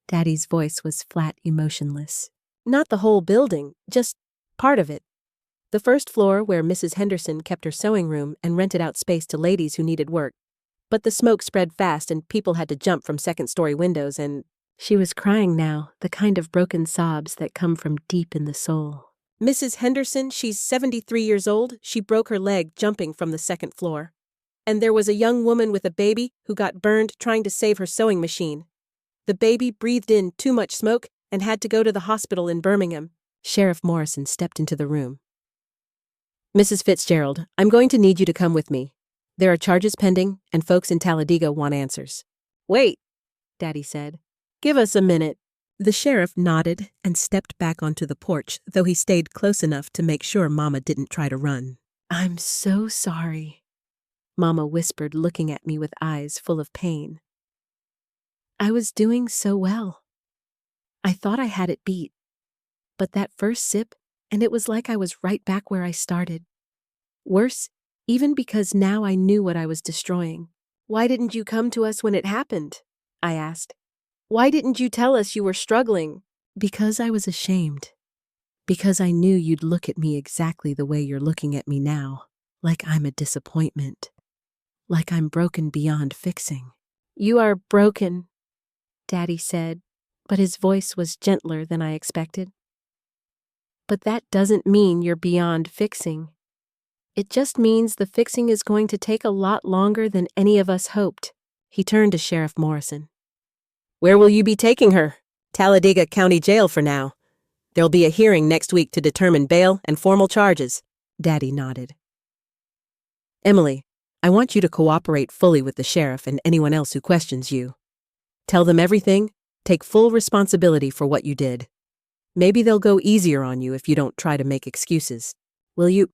Daddy's voice was flat, emotionless. "Not the whole building, just part of it. The first floor where Mrs. Henderson kept her sewing room and rented out space to ladies who needed work. But the smoke spread fast and people had to jump from second-story windows and—" She was crying now, the kind of broken sobs that come from deep in the soul. "Mrs. Henderson, she's 73 years old. She broke her leg jumping from the second floor. And there was a young woman with a baby who got burned trying to save her sewing machine. The baby breathed in too much smoke and had to go to the hospital in Birmingham." Sheriff Morrison stepped into the room. "Mrs. Fitzgerald, I'm going to need you to come with me. There are charges pending, and folks in Talladega want answers." "Wait," Daddy said. "Give us a minute." The sheriff nodded and stepped back onto the porch, though he stayed close enough to make sure Mama didn't try to run. "I'm so sorry," Mama whispered, looking at me with eyes full of pain. "I was doing so well. I thought I had it beat. But that first sip, and it was like I was right back where I started. Worse, even because now I knew what I was destroying." "Why didn't you come to us when it happened?" I asked. "Why didn't you tell us you were struggling?" "Because I was ashamed. Because I knew you'd look at me exactly the way you're looking at me now, like I'm a disappointment. Like I'm broken beyond fixing." "You are broken," Daddy said, but his voice was gentler than I expected. "But that doesn't mean you're beyond fixing. It just means the fixing is going to take a lot longer than any of us hoped." He turned to Sheriff Morrison. "Where will you be taking her?" "Talladega County Jail for now. There'll be a hearing next week to determine bail and formal charges." Daddy nodded. "Emily, I want you to cooperate fully with the sheriff and anyone else who questions you. Tell them everything, take full responsibility for what you did. Maybe they'll go easier on you if you don't try to make excuses. Will you?"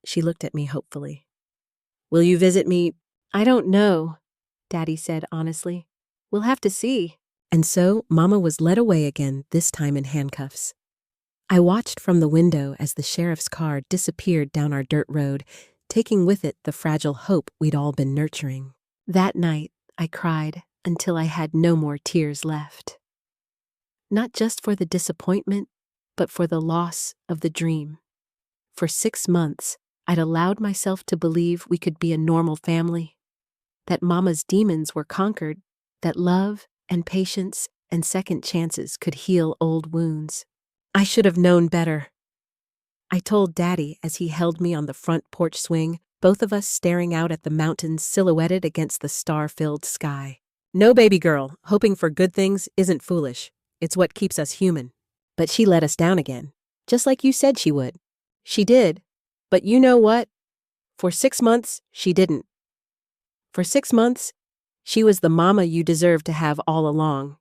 She looked at me hopefully. Will you visit me? I don't know, Daddy said honestly. We'll have to see. And so Mama was led away again, this time in handcuffs. I watched from the window as the sheriff's car disappeared down our dirt road, taking with it the fragile hope we'd all been nurturing. That night, I cried until I had no more tears left. Not just for the disappointment, but for the loss of the dream. For 6 months, I'd allowed myself to believe we could be a normal family, that Mama's demons were conquered, that love and patience and second chances could heal old wounds. I should have known better. I told Daddy as he held me on the front porch swing, both of us staring out at the mountains silhouetted against the star-filled sky. No, baby girl, hoping for good things isn't foolish. It's what keeps us human. But she let us down again, just like you said she would. She did. But you know what? For 6 months, she didn't. For 6 months, she was the mama you deserved to have all along.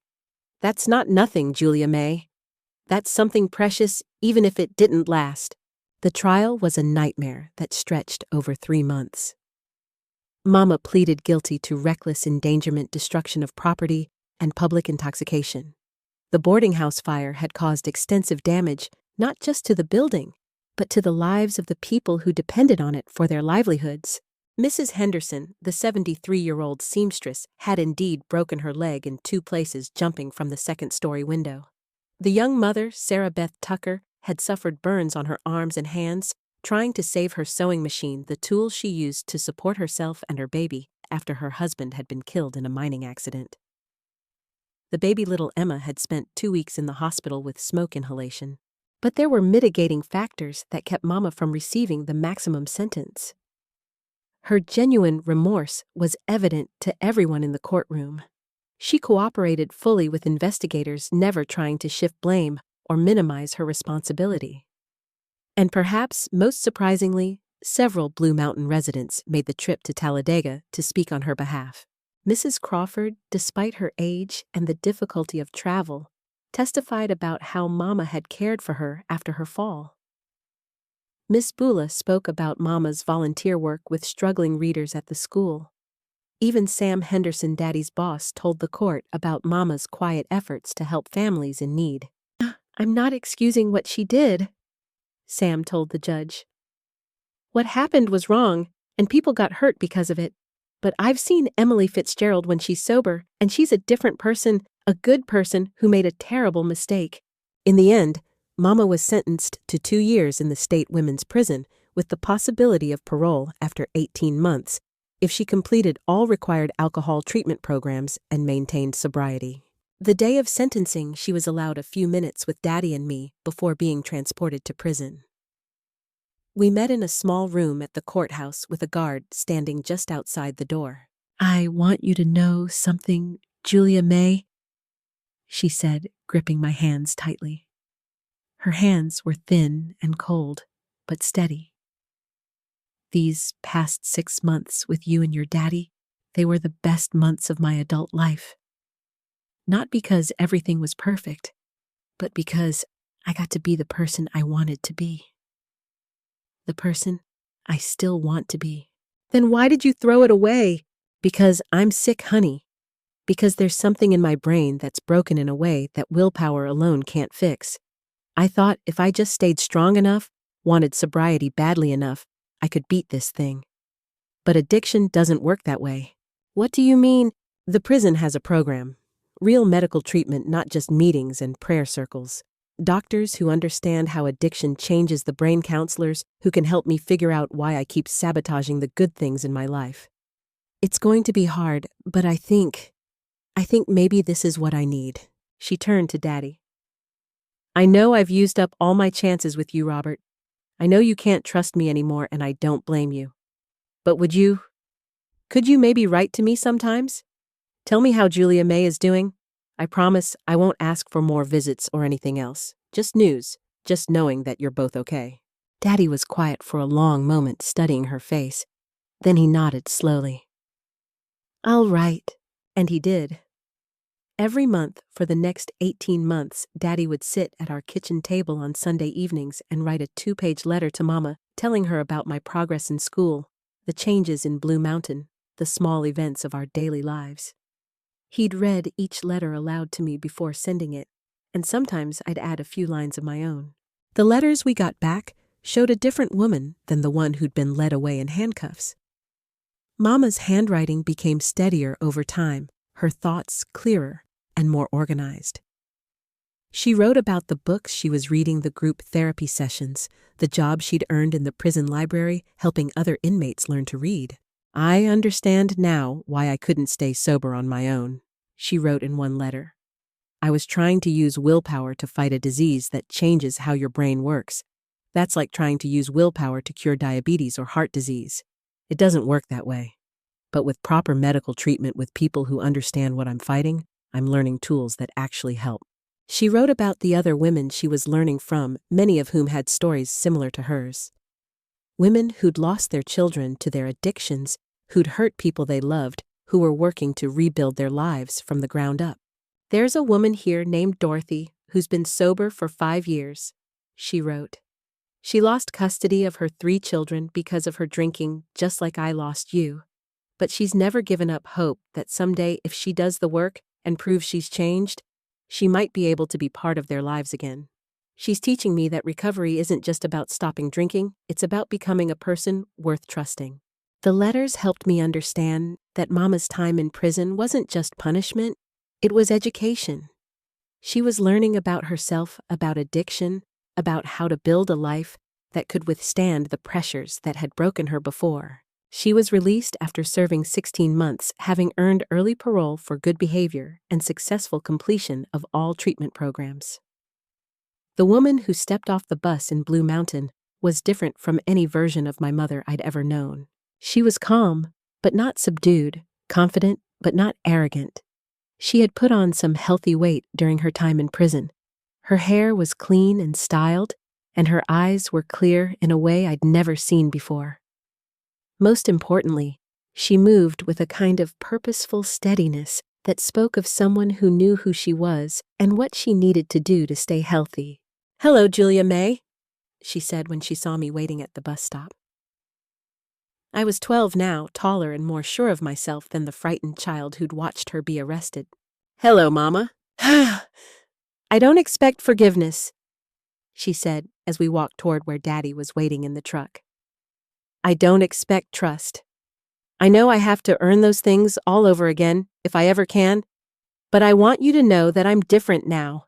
That's not nothing, Julia May. That's something precious, even if it didn't last. The trial was a nightmare that stretched over 3 months. Mama pleaded guilty to reckless endangerment, destruction of property, and public intoxication. The boarding house fire had caused extensive damage, not just to the building, but to the lives of the people who depended on it for their livelihoods. Mrs. Henderson, the 73-year-old seamstress, had indeed broken her leg in 2 places jumping from the second-story window. The young mother, Sarah Beth Tucker, had suffered burns on her arms and hands, trying to save her sewing machine, the tool she used to support herself and her baby after her husband had been killed in a mining accident. The baby little Emma had spent 2 weeks in the hospital with smoke inhalation. But there were mitigating factors that kept Mama from receiving the maximum sentence. Her genuine remorse was evident to everyone in the courtroom. She cooperated fully with investigators, never trying to shift blame or minimize her responsibility. And perhaps most surprisingly, several Blue Mountain residents made the trip to Talladega to speak on her behalf. Mrs. Crawford, despite her age and the difficulty of travel, testified about how Mama had cared for her after her fall. Miss Bula spoke about Mama's volunteer work with struggling readers at the school. Even Sam Henderson, Daddy's boss, told the court about Mama's quiet efforts to help families in need. I'm not excusing what she did, Sam told the judge. What happened was wrong, and people got hurt because of it. But I've seen Emily Fitzgerald when she's sober, and she's a different person, a good person who made a terrible mistake. In the end, Mama was sentenced to 2 years in the state women's prison with the possibility of parole after 18 months if she completed all required alcohol treatment programs and maintained sobriety. The day of sentencing, she was allowed a few minutes with Daddy and me before being transported to prison. We met in a small room at the courthouse with a guard standing just outside the door. I want you to know something, Julia May, she said, gripping my hands tightly. Her hands were thin and cold, but steady. These past 6 months with you and your daddy, they were the best months of my adult life. Not because everything was perfect, but because I got to be the person I wanted to be. The person I still want to be. Then why did you throw it away? Because I'm sick, honey. Because there's something in my brain that's broken in a way that willpower alone can't fix. I thought if I just stayed strong enough, wanted sobriety badly enough, I could beat this thing. But addiction doesn't work that way. What do you mean? The prison has a program. Real medical treatment, not just meetings and prayer circles. Doctors who understand how addiction changes the brain, counselors who can help me figure out why I keep sabotaging the good things in my life. It's going to be hard, but I think maybe this is what I need. She turned to Daddy. I know I've used up all my chances with you, Robert. I know you can't trust me anymore, and I don't blame you. But could you maybe write to me sometimes? Tell me how Julia May is doing. I promise I won't ask for more visits or anything else. Just news, just knowing that you're both okay. Daddy was quiet for a long moment, studying her face. Then he nodded slowly. I'll write. And he did. Every month for the next 18 months, Daddy would sit at our kitchen table on Sunday evenings and write a 2-page letter to Mama, telling her about my progress in school, the changes in Blue Mountain, the small events of our daily lives. He'd read each letter aloud to me before sending it, and sometimes I'd add a few lines of my own. The letters we got back showed a different woman than the one who'd been led away in handcuffs. Mama's handwriting became steadier over time, her thoughts clearer and more organized. She wrote about the books she was reading, the group therapy sessions, the job she'd earned in the prison library, helping other inmates learn to read. "I understand now why I couldn't stay sober on my own," she wrote in one letter. "I was trying to use willpower to fight a disease that changes how your brain works. That's like trying to use willpower to cure diabetes or heart disease. It doesn't work that way. But with proper medical treatment with people who understand what I'm fighting, I'm learning tools that actually help." She wrote about the other women she was learning from, many of whom had stories similar to hers. Women who'd lost their children to their addictions, who'd hurt people they loved, who were working to rebuild their lives from the ground up. "There's a woman here named Dorothy who's been sober for 5 years," she wrote. "She lost custody of her 3 children because of her drinking, just like I lost you. But she's never given up hope that someday, if she does the work and proves she's changed, she might be able to be part of their lives again. She's teaching me that recovery isn't just about stopping drinking, it's about becoming a person worth trusting." The letters helped me understand that Mama's time in prison wasn't just punishment, it was education. She was learning about herself, about addiction, about how to build a life that could withstand the pressures that had broken her before. She was released after serving 16 months, having earned early parole for good behavior and successful completion of all treatment programs. The woman who stepped off the bus in Blue Mountain was different from any version of my mother I'd ever known. She was calm, but not subdued, confident, but not arrogant. She had put on some healthy weight during her time in prison. Her hair was clean and styled, and her eyes were clear in a way I'd never seen before. Most importantly, she moved with a kind of purposeful steadiness that spoke of someone who knew who she was and what she needed to do to stay healthy. "Hello, Julia May," she said when she saw me waiting at the bus stop. I was 12 now, taller and more sure of myself than the frightened child who'd watched her be arrested. "Hello, Mama." "I don't expect forgiveness," she said as we walked toward where Daddy was waiting in the truck. "I don't expect trust. I know I have to earn those things all over again, if I ever can, but I want you to know that I'm different now.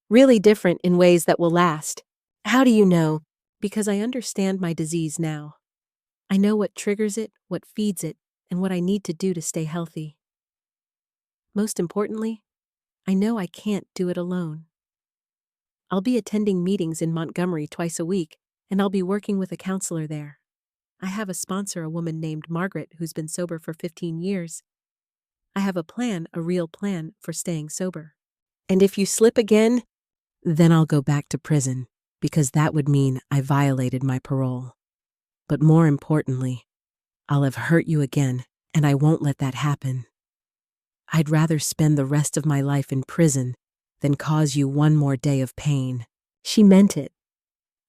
Really different in ways that will last." "How do you know?" "Because I understand my disease now. I know what triggers it, what feeds it, and what I need to do to stay healthy. Most importantly, I know I can't do it alone. I'll be attending meetings in Montgomery twice a week, and I'll be working with a counselor there. I have a sponsor, a woman named Margaret, who's been sober for 15 years. I have a plan, a real plan for staying sober. And if you slip again, then I'll go back to prison, because that would mean I violated my parole. But more importantly, I'll have hurt you again, and I won't let that happen. I'd rather spend the rest of my life in prison than cause you one more day of pain." She meant it.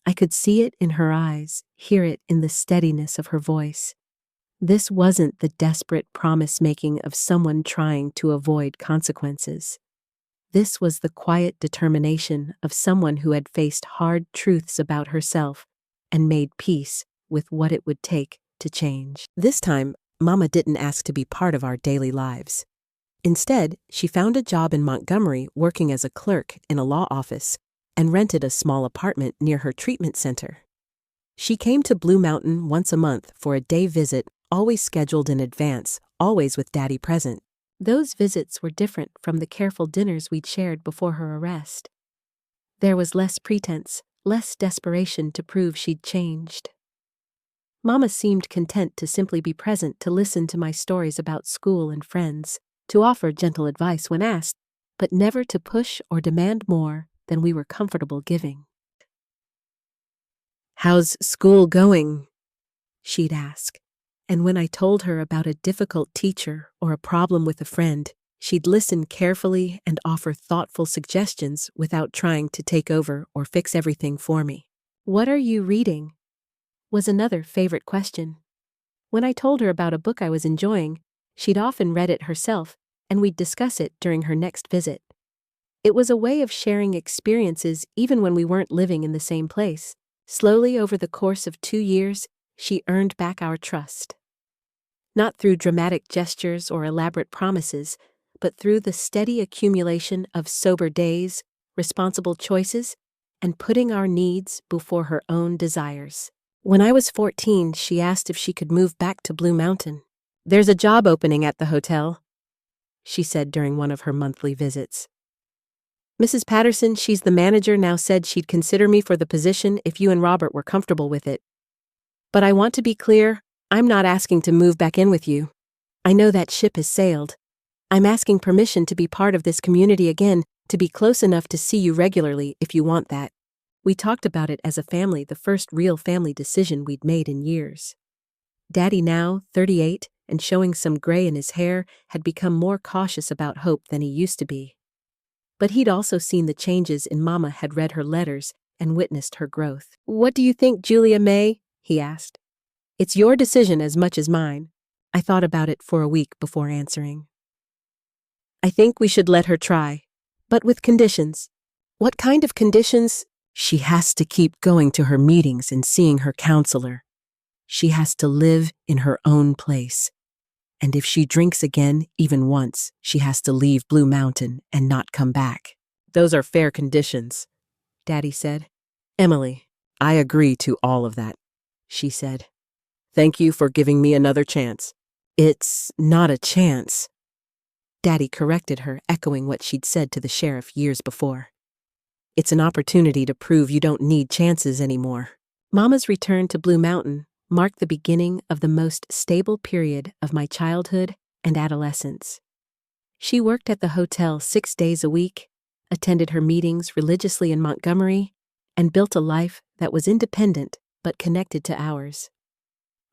I could see it in her eyes, hear it in the steadiness of her voice. This wasn't the desperate promise-making of someone trying to avoid consequences. This was the quiet determination of someone who had faced hard truths about herself and made peace with what it would take to change. This time, Mama didn't ask to be part of our daily lives. Instead, she found a job in Montgomery working as a clerk in a law office and rented a small apartment near her treatment center. She came to Blue Mountain once a month for a day visit, always scheduled in advance, always with Daddy present. Those visits were different from the careful dinners we'd shared before her arrest. There was less pretense, less desperation to prove she'd changed. Mama seemed content to simply be present, to listen to my stories about school and friends, to offer gentle advice when asked, but never to push or demand more than we were comfortable giving. "How's school going?" she'd ask, and when I told her about a difficult teacher or a problem with a friend, she'd listen carefully and offer thoughtful suggestions without trying to take over or fix everything for me. "What are you reading?" was another favorite question. When I told her about a book I was enjoying, she'd often read it herself, and we'd discuss it during her next visit. It was a way of sharing experiences even when we weren't living in the same place. Slowly, over the course of 2 years, she earned back our trust. Not through dramatic gestures or elaborate promises, but through the steady accumulation of sober days, responsible choices, and putting our needs before her own desires. When I was 14, she asked if she could move back to Blue Mountain. "There's a job opening at the hotel," she said during one of her monthly visits. "Mrs. Patterson, she's the manager, now said she'd consider me for the position if you and Robert were comfortable with it. But I want to be clear, I'm not asking to move back in with you. I know that ship has sailed. I'm asking permission to be part of this community again, to be close enough to see you regularly if you want that." We talked about it as a family, the first real family decision we'd made in years. Daddy, now 38 and showing some gray in his hair, had become more cautious about Hope than he used to be. But he'd also seen the changes in Mama, had read her letters, and witnessed her growth. "What do you think, Julia May?" he asked. "It's your decision as much as mine." I thought about it for a week before answering. "I think we should let her try, but with conditions." "What kind of conditions?" "She has to keep going to her meetings and seeing her counselor. She has to live in her own place. And if she drinks again, even once, she has to leave Blue Mountain and not come back." "Those are fair conditions," Daddy said. "Emily, I agree to all of that," she said. "Thank you for giving me another chance." "It's not a chance," Daddy corrected her, echoing what she'd said to the sheriff years before. "It's an opportunity to prove you don't need chances anymore." Mama's return to Blue Mountain marked the beginning of the most stable period of my childhood and adolescence. She worked at the hotel 6 days a week, attended her meetings religiously in Montgomery, and built a life that was independent but connected to ours.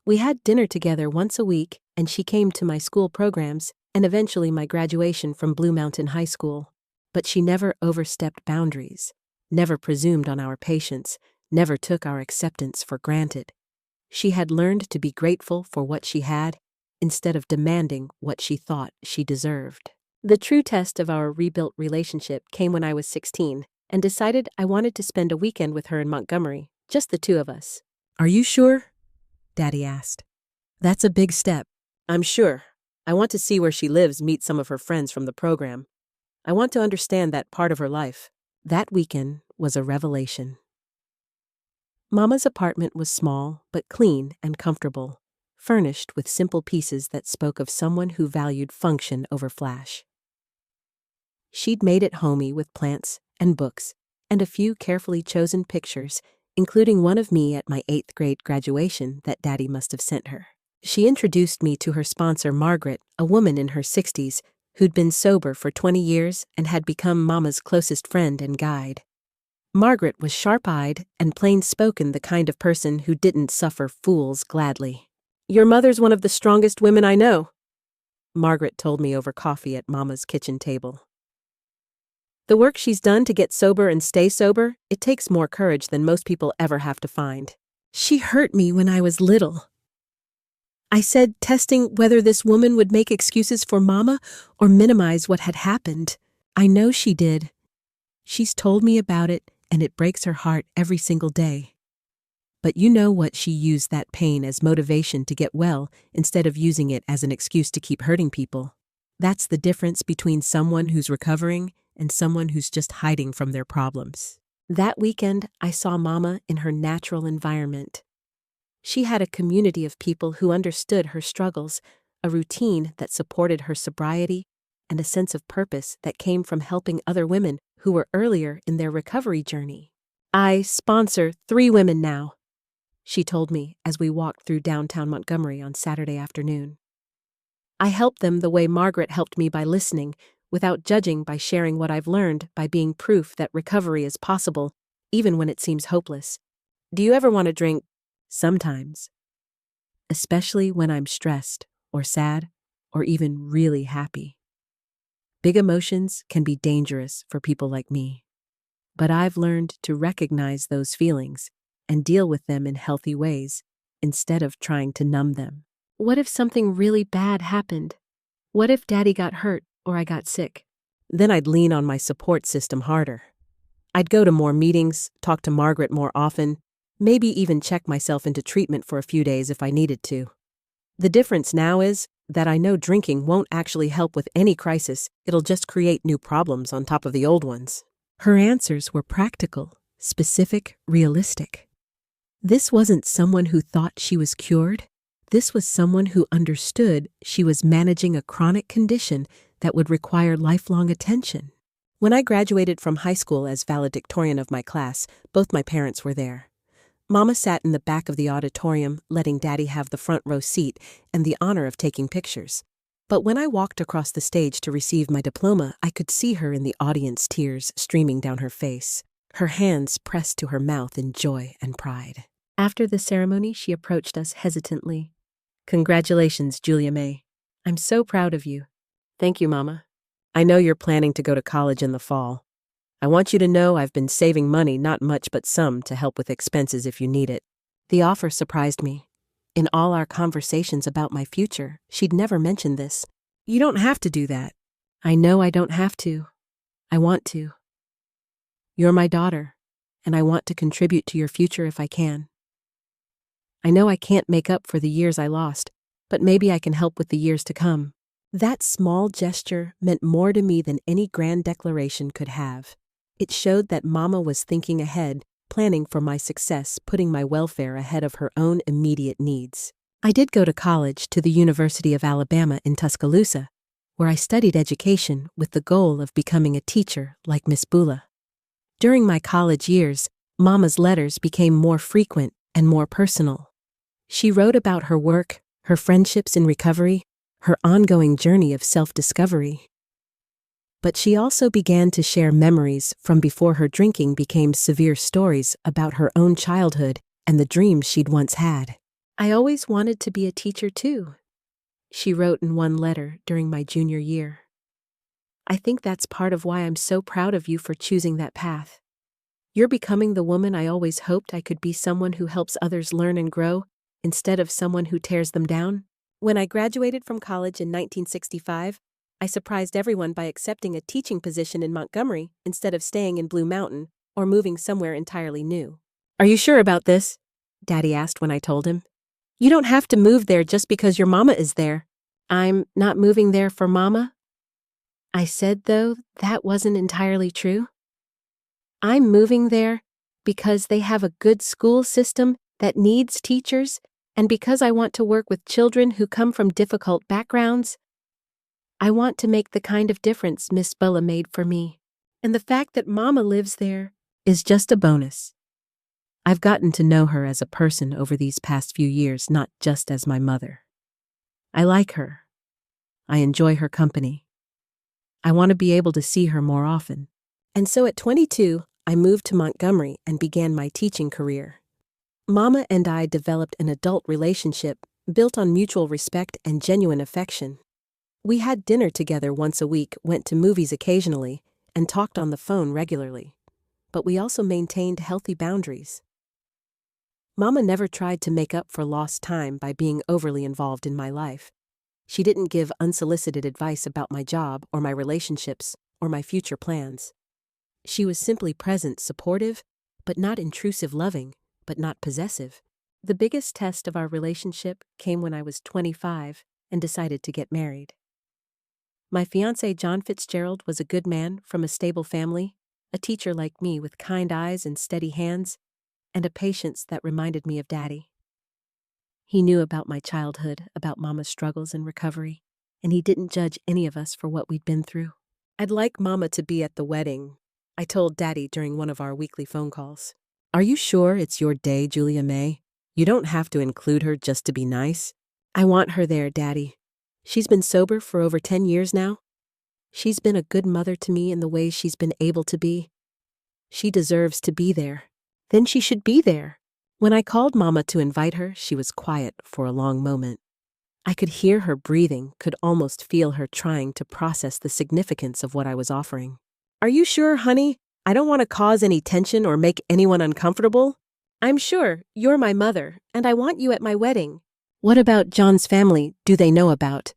We had dinner together once a week, and she came to my school programs and eventually my graduation from Blue Mountain High School. But she never overstepped boundaries, never presumed on our patience, never took our acceptance for granted. She had learned to be grateful for what she had, instead of demanding what she thought she deserved. The true test of our rebuilt relationship came when I was 16 and decided I wanted to spend a weekend with her in Montgomery, just the two of us. "Are you sure?" Daddy asked. "That's a big step." "I'm sure. I want to see where she lives, meet some of her friends from the program. I want to understand that part of her life." That weekend was a revelation. Mama's apartment was small but clean and comfortable, furnished with simple pieces that spoke of someone who valued function over flash. She'd made it homey with plants and books and a few carefully chosen pictures, including one of me at my 8th grade graduation that Daddy must have sent her. She introduced me to her sponsor, Margaret, a woman in her 60s who'd been sober for 20 years and had become Mama's closest friend and guide. Margaret was sharp-eyed and plain-spoken, the kind of person who didn't suffer fools gladly. "Your mother's one of the strongest women I know," Margaret told me over coffee at Mama's kitchen table. "The work she's done to get sober and stay sober, it takes more courage than most people ever have to find." "She hurt me when I was little," I said, testing whether this woman would make excuses for Mama or minimize what had happened. "I know she did. She's told me about it, and it breaks her heart every single day. But you know what, she used that pain as motivation to get well instead of using it as an excuse to keep hurting people. That's the difference between someone who's recovering and someone who's just hiding from their problems." That weekend, I saw Mama in her natural environment. She had a community of people who understood her struggles, a routine that supported her sobriety, and a sense of purpose that came from helping other women who were earlier in their recovery journey. "I sponsor 3 women now," she told me as we walked through downtown Montgomery on Saturday afternoon. "I help them the way Margaret helped me, by listening, without judging, by sharing what I've learned, by being proof that recovery is possible, even when it seems hopeless. Do you ever want to drink? Sometimes. Especially when I'm stressed, or sad, or even really happy. Big emotions can be dangerous for people like me. But I've learned to recognize those feelings and deal with them in healthy ways, instead of trying to numb them. What if something really bad happened? What if Daddy got hurt or I got sick? Then I'd lean on my support system harder. I'd go to more meetings, talk to Margaret more often, maybe even check myself into treatment for a few days if I needed to. The difference now is that I know drinking won't actually help with any crisis, it'll just create new problems on top of the old ones. Her answers were practical, specific, realistic. This wasn't someone who thought she was cured. This was someone who understood she was managing a chronic condition that would require lifelong attention. When I graduated from high school as valedictorian of my class, both my parents were there. Mama sat in the back of the auditorium, letting Daddy have the front row seat and the honor of taking pictures. But when I walked across the stage to receive my diploma, I could see her in the audience, tears streaming down her face, her hands pressed to her mouth in joy and pride. After the ceremony, she approached us hesitantly. "Congratulations, Julia May. I'm so proud of you." "Thank you, Mama. I know you're planning to go to college in the fall. I want you to know I've been saving money, not much but some, to help with expenses if you need it." The offer surprised me. In all our conversations about my future, she'd never mentioned this. "You don't have to do that." "I know I don't have to. I want to. You're my daughter, and I want to contribute to your future if I can. I know I can't make up for the years I lost, but maybe I can help with the years to come." That small gesture meant more to me than any grand declaration could have. It showed that Mama was thinking ahead, planning for my success, putting my welfare ahead of her own immediate needs. I did go to college to the University of Alabama in Tuscaloosa, where I studied education with the goal of becoming a teacher like Miss Bula. During my college years, Mama's letters became more frequent and more personal. She wrote about her work, her friendships in recovery, her ongoing journey of self-discovery. But she also began to share memories from before her drinking became severe, stories about her own childhood and the dreams she'd once had. "I always wanted to be a teacher too," she wrote in one letter during my junior year. "I think that's part of why I'm so proud of you for choosing that path. You're becoming the woman I always hoped I could be, someone who helps others learn and grow instead of someone who tears them down." When I graduated from college in 1965, I surprised everyone by accepting a teaching position in Montgomery instead of staying in Blue Mountain or moving somewhere entirely new. "Are you sure about this?" Daddy asked when I told him. "You don't have to move there just because your mama is there." "I'm not moving there for Mama." I said, though, that wasn't entirely true. "I'm moving there because they have a good school system that needs teachers, and because I want to work with children who come from difficult backgrounds. I want to make the kind of difference Miss Bula made for me. And the fact that Mama lives there is just a bonus." I've gotten to know her as a person over these past few years, not just as my mother. I like her. I enjoy her company. I want to be able to see her more often. And so at 22, I moved to Montgomery and began my teaching career. Mama and I developed an adult relationship built on mutual respect and genuine affection. We had dinner together once a week, went to movies occasionally, and talked on the phone regularly. But we also maintained healthy boundaries. Mama never tried to make up for lost time by being overly involved in my life. She didn't give unsolicited advice about my job or my relationships or my future plans. She was simply present, supportive, but not intrusive, loving, but not possessive. The biggest test of our relationship came when I was 25 and decided to get married. My fiancé, John Fitzgerald, was a good man from a stable family, a teacher like me with kind eyes and steady hands, and a patience that reminded me of Daddy. He knew about my childhood, about Mama's struggles and recovery, and he didn't judge any of us for what we'd been through. "I'd like Mama to be at the wedding," I told Daddy during one of our weekly phone calls. "Are you sure it's your day, Julia May? You don't have to include her just to be nice." "I want her there, Daddy. She's been sober for over 10 years now. She's been a good mother to me in the ways she's been able to be. She deserves to be there. Then she should be there." When I called Mama to invite her, she was quiet for a long moment. I could hear her breathing, could almost feel her trying to process the significance of what I was offering. "Are you sure, honey? I don't want to cause any tension or make anyone uncomfortable." I'm sure you're my mother, and I want you at my wedding. What about John's family do they know about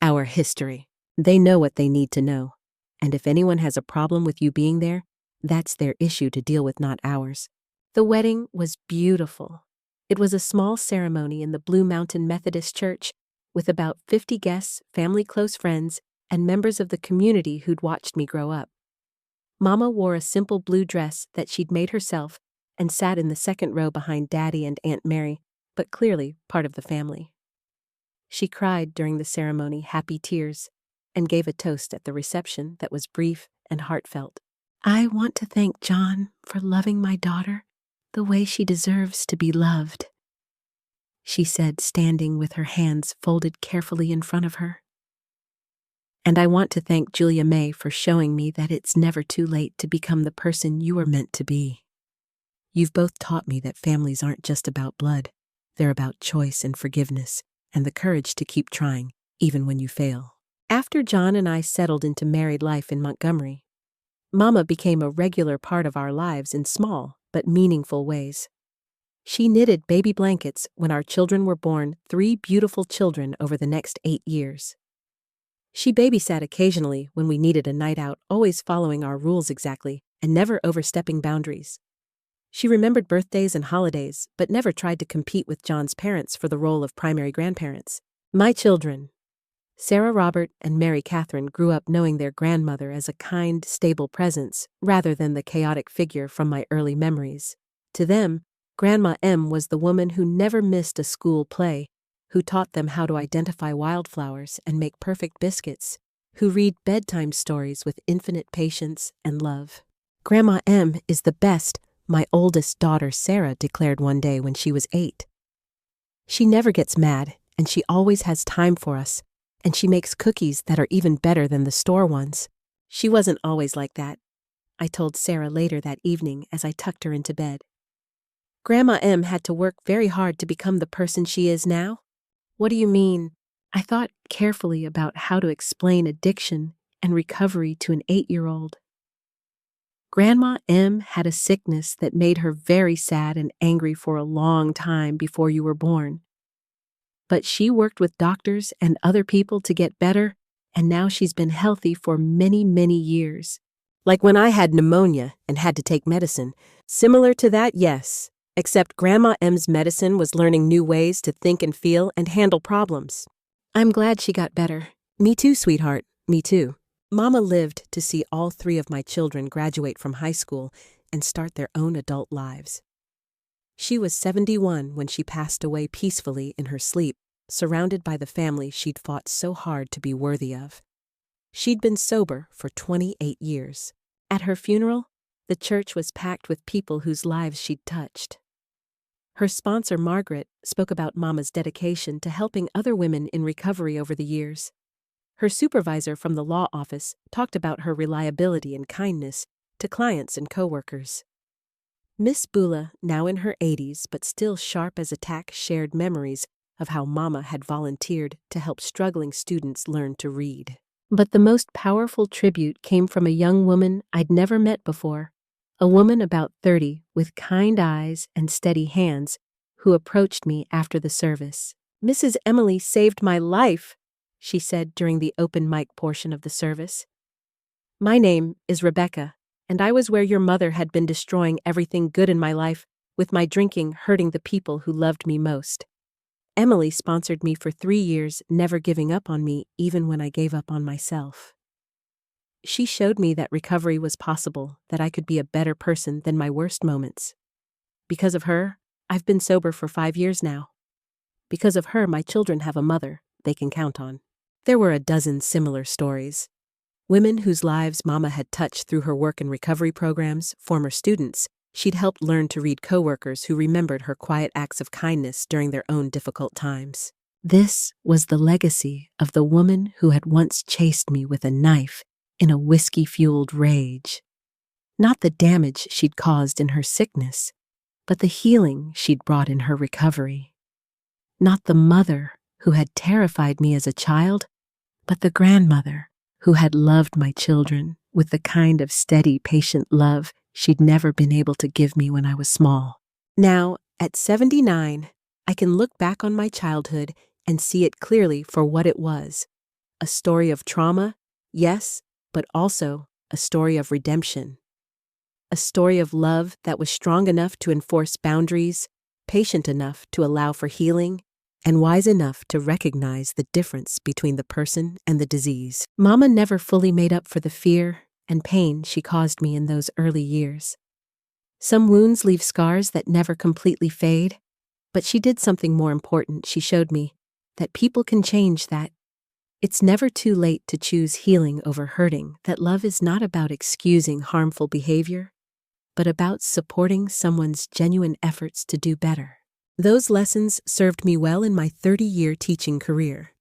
our history? They know what they need to know. And if anyone has a problem with you being there, that's their issue to deal with, not ours. The wedding was beautiful. It was a small ceremony in the Blue Mountain Methodist Church with about 50 guests, family close friends, and members of the community who'd watched me grow up. Mama wore a simple blue dress that she'd made herself and sat in the second row behind Daddy and Aunt Mary, but clearly part of the family. She cried during the ceremony happy tears and gave a toast at the reception that was brief and heartfelt. I want to thank John for loving my daughter the way she deserves to be loved, she said, standing with her hands folded carefully in front of her. And I want to thank Julia May for showing me that it's never too late to become the person you were meant to be. You've both taught me that families aren't just about blood. They're about choice and forgiveness, and the courage to keep trying, even when you fail. After John and I settled into married life in Montgomery, Mama became a regular part of our lives in small but meaningful ways. She knitted baby blankets when our children were born, 3 beautiful children over the next 8 years. She babysat occasionally when we needed a night out, always following our rules exactly and never overstepping boundaries. She remembered birthdays and holidays, but never tried to compete with John's parents for the role of primary grandparents. My children, Sarah Robert and Mary Catherine, grew up knowing their grandmother as a kind, stable presence rather than the chaotic figure from my early memories. To them, Grandma M was the woman who never missed a school play, who taught them how to identify wildflowers and make perfect biscuits, who read bedtime stories with infinite patience and love. Grandma M is the best, my oldest daughter Sarah declared one day when she was 8. She never gets mad, and she always has time for us, and she makes cookies that are even better than the store ones. She wasn't always like that, I told Sarah later that evening as I tucked her into bed. Grandma M had to work very hard to become the person she is now. What do you mean? I thought carefully about how to explain addiction and recovery to an 8-year-old. Grandma M had a sickness that made her very sad and angry for a long time before you were born. But she worked with doctors and other people to get better, and now she's been healthy for many, many years. Like when I had pneumonia and had to take medicine. Similar to that, yes. Except Grandma M's medicine was learning new ways to think and feel and handle problems. I'm glad she got better. Me too, sweetheart. Me too. Mama lived to see all 3 of my children graduate from high school and start their own adult lives. She was 71 when she passed away peacefully in her sleep, surrounded by the family she'd fought so hard to be worthy of. She'd been sober for 28 years. At her funeral, the church was packed with people whose lives she'd touched. Her sponsor, Margaret, spoke about Mama's dedication to helping other women in recovery over the years. Her supervisor from the law office talked about her reliability and kindness to clients and coworkers. Miss Bula, now in her 80s but still sharp as a tack, shared memories of how Mama had volunteered to help struggling students learn to read. But the most powerful tribute came from a young woman I'd never met before, a woman about 30 with kind eyes and steady hands who approached me after the service. Mrs. Emily saved my life, she said during the open mic portion of the service. My name is Rebecca, and I was where your mother had been destroying everything good in my life, with my drinking hurting the people who loved me most. Emily sponsored me for 3 years, never giving up on me even when I gave up on myself. She showed me that recovery was possible, that I could be a better person than my worst moments. Because of her, I've been sober for 5 years now. Because of her, my children have a mother they can count on. There were a dozen similar stories. Women whose lives Mama had touched through her work in recovery programs, former students she'd helped learn to read coworkers who remembered her quiet acts of kindness during their own difficult times. This was the legacy of the woman who had once chased me with a knife in a whiskey-fueled rage. Not the damage she'd caused in her sickness, but the healing she'd brought in her recovery. Not the mother who had terrified me as a child, but the grandmother who had loved my children with the kind of steady, patient love she'd never been able to give me when I was small. Now, at 79, I can look back on my childhood and see it clearly for what it was. A story of trauma, yes, but also a story of redemption. A story of love that was strong enough to enforce boundaries, patient enough to allow for healing, and wise enough to recognize the difference between the person and the disease. Mama never fully made up for the fear and pain she caused me in those early years. Some wounds leave scars that never completely fade, but she did something more important. She showed me that people can change, that it's never too late to choose healing over hurting, that love is not about excusing harmful behavior, but about supporting someone's genuine efforts to do better. Those lessons served me well in my 30-year teaching career.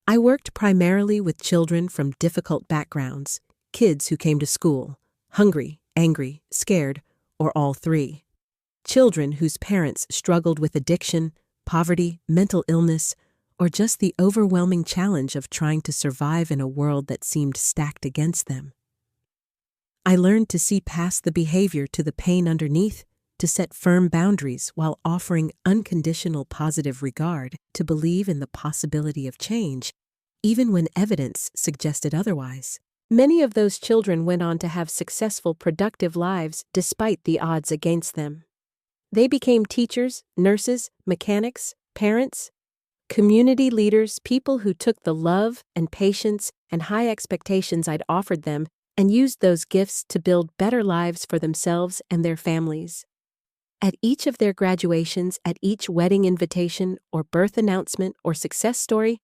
I worked primarily with children from difficult backgrounds, kids who came to school hungry, angry, scared, or all three. Children whose parents struggled with addiction, poverty, mental illness, or just the overwhelming challenge of trying to survive in a world that seemed stacked against them. I learned to see past the behavior to the pain underneath, to set firm boundaries while offering unconditional positive regard, to believe in the possibility of change, even when evidence suggested otherwise. Many of those children went on to have successful, productive lives despite the odds against them. They became teachers, nurses, mechanics, parents, community leaders, people who took the love and patience and high expectations I'd offered them and used those gifts to build better lives for themselves and their families. At each of their graduations, at each wedding invitation or birth announcement or success story,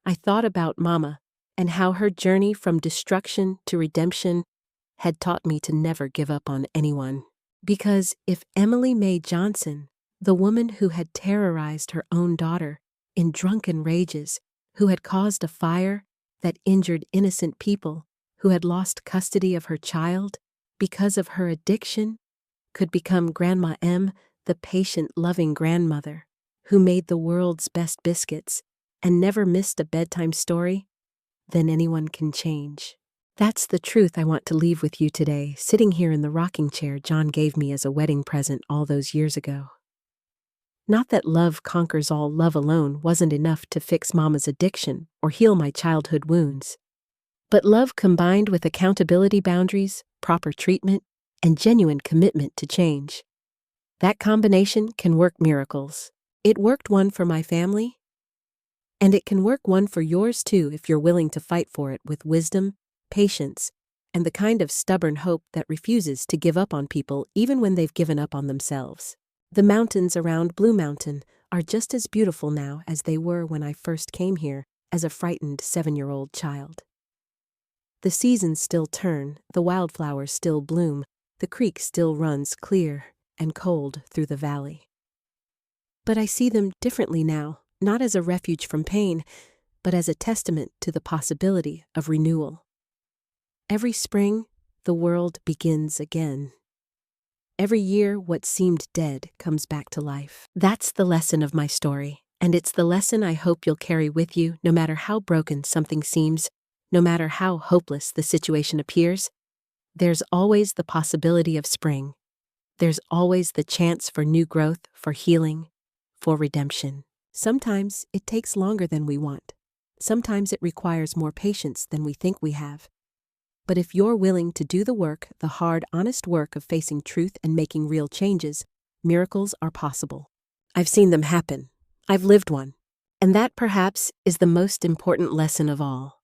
I thought about Mama and how her journey from destruction to redemption had taught me to never give up on anyone. Because if Emily Mae Johnson, the woman who had terrorized her own daughter in drunken rages, who had caused a fire that injured innocent people, who had lost custody of her child because of her addiction, could become Grandma M, the patient, loving grandmother who made the world's best biscuits and never missed a bedtime story, then anyone can change. That's the truth I want to leave with you today, sitting here in the rocking chair John gave me as a wedding present all those years ago. Not that love conquers all. Love alone wasn't enough to fix Mama's addiction or heal my childhood wounds. But love combined with accountability, boundaries, proper treatment, and genuine commitment to change. That combination can work miracles. It worked one for my family, and it can work one for yours too if you're willing to fight for it with wisdom, patience, and the kind of stubborn hope that refuses to give up on people even when they've given up on themselves. The mountains around Blue Mountain are just as beautiful now as they were when I first came here as a frightened 7-year-old child. The seasons still turn, the wildflowers still bloom, the creek still runs clear and cold through the valley. But I see them differently now, not as a refuge from pain, but as a testament to the possibility of renewal. Every spring, the world begins again. Every year, what seemed dead comes back to life. That's the lesson of my story, and it's the lesson I hope you'll carry with you no matter how broken something seems, no matter how hopeless the situation appears. There's always the possibility of spring. There's always the chance for new growth, for healing, for redemption. Sometimes it takes longer than we want. Sometimes it requires more patience than we think we have. But if you're willing to do the work, the hard, honest work of facing truth and making real changes, miracles are possible. I've seen them happen. I've lived one. And that perhaps is the most important lesson of all.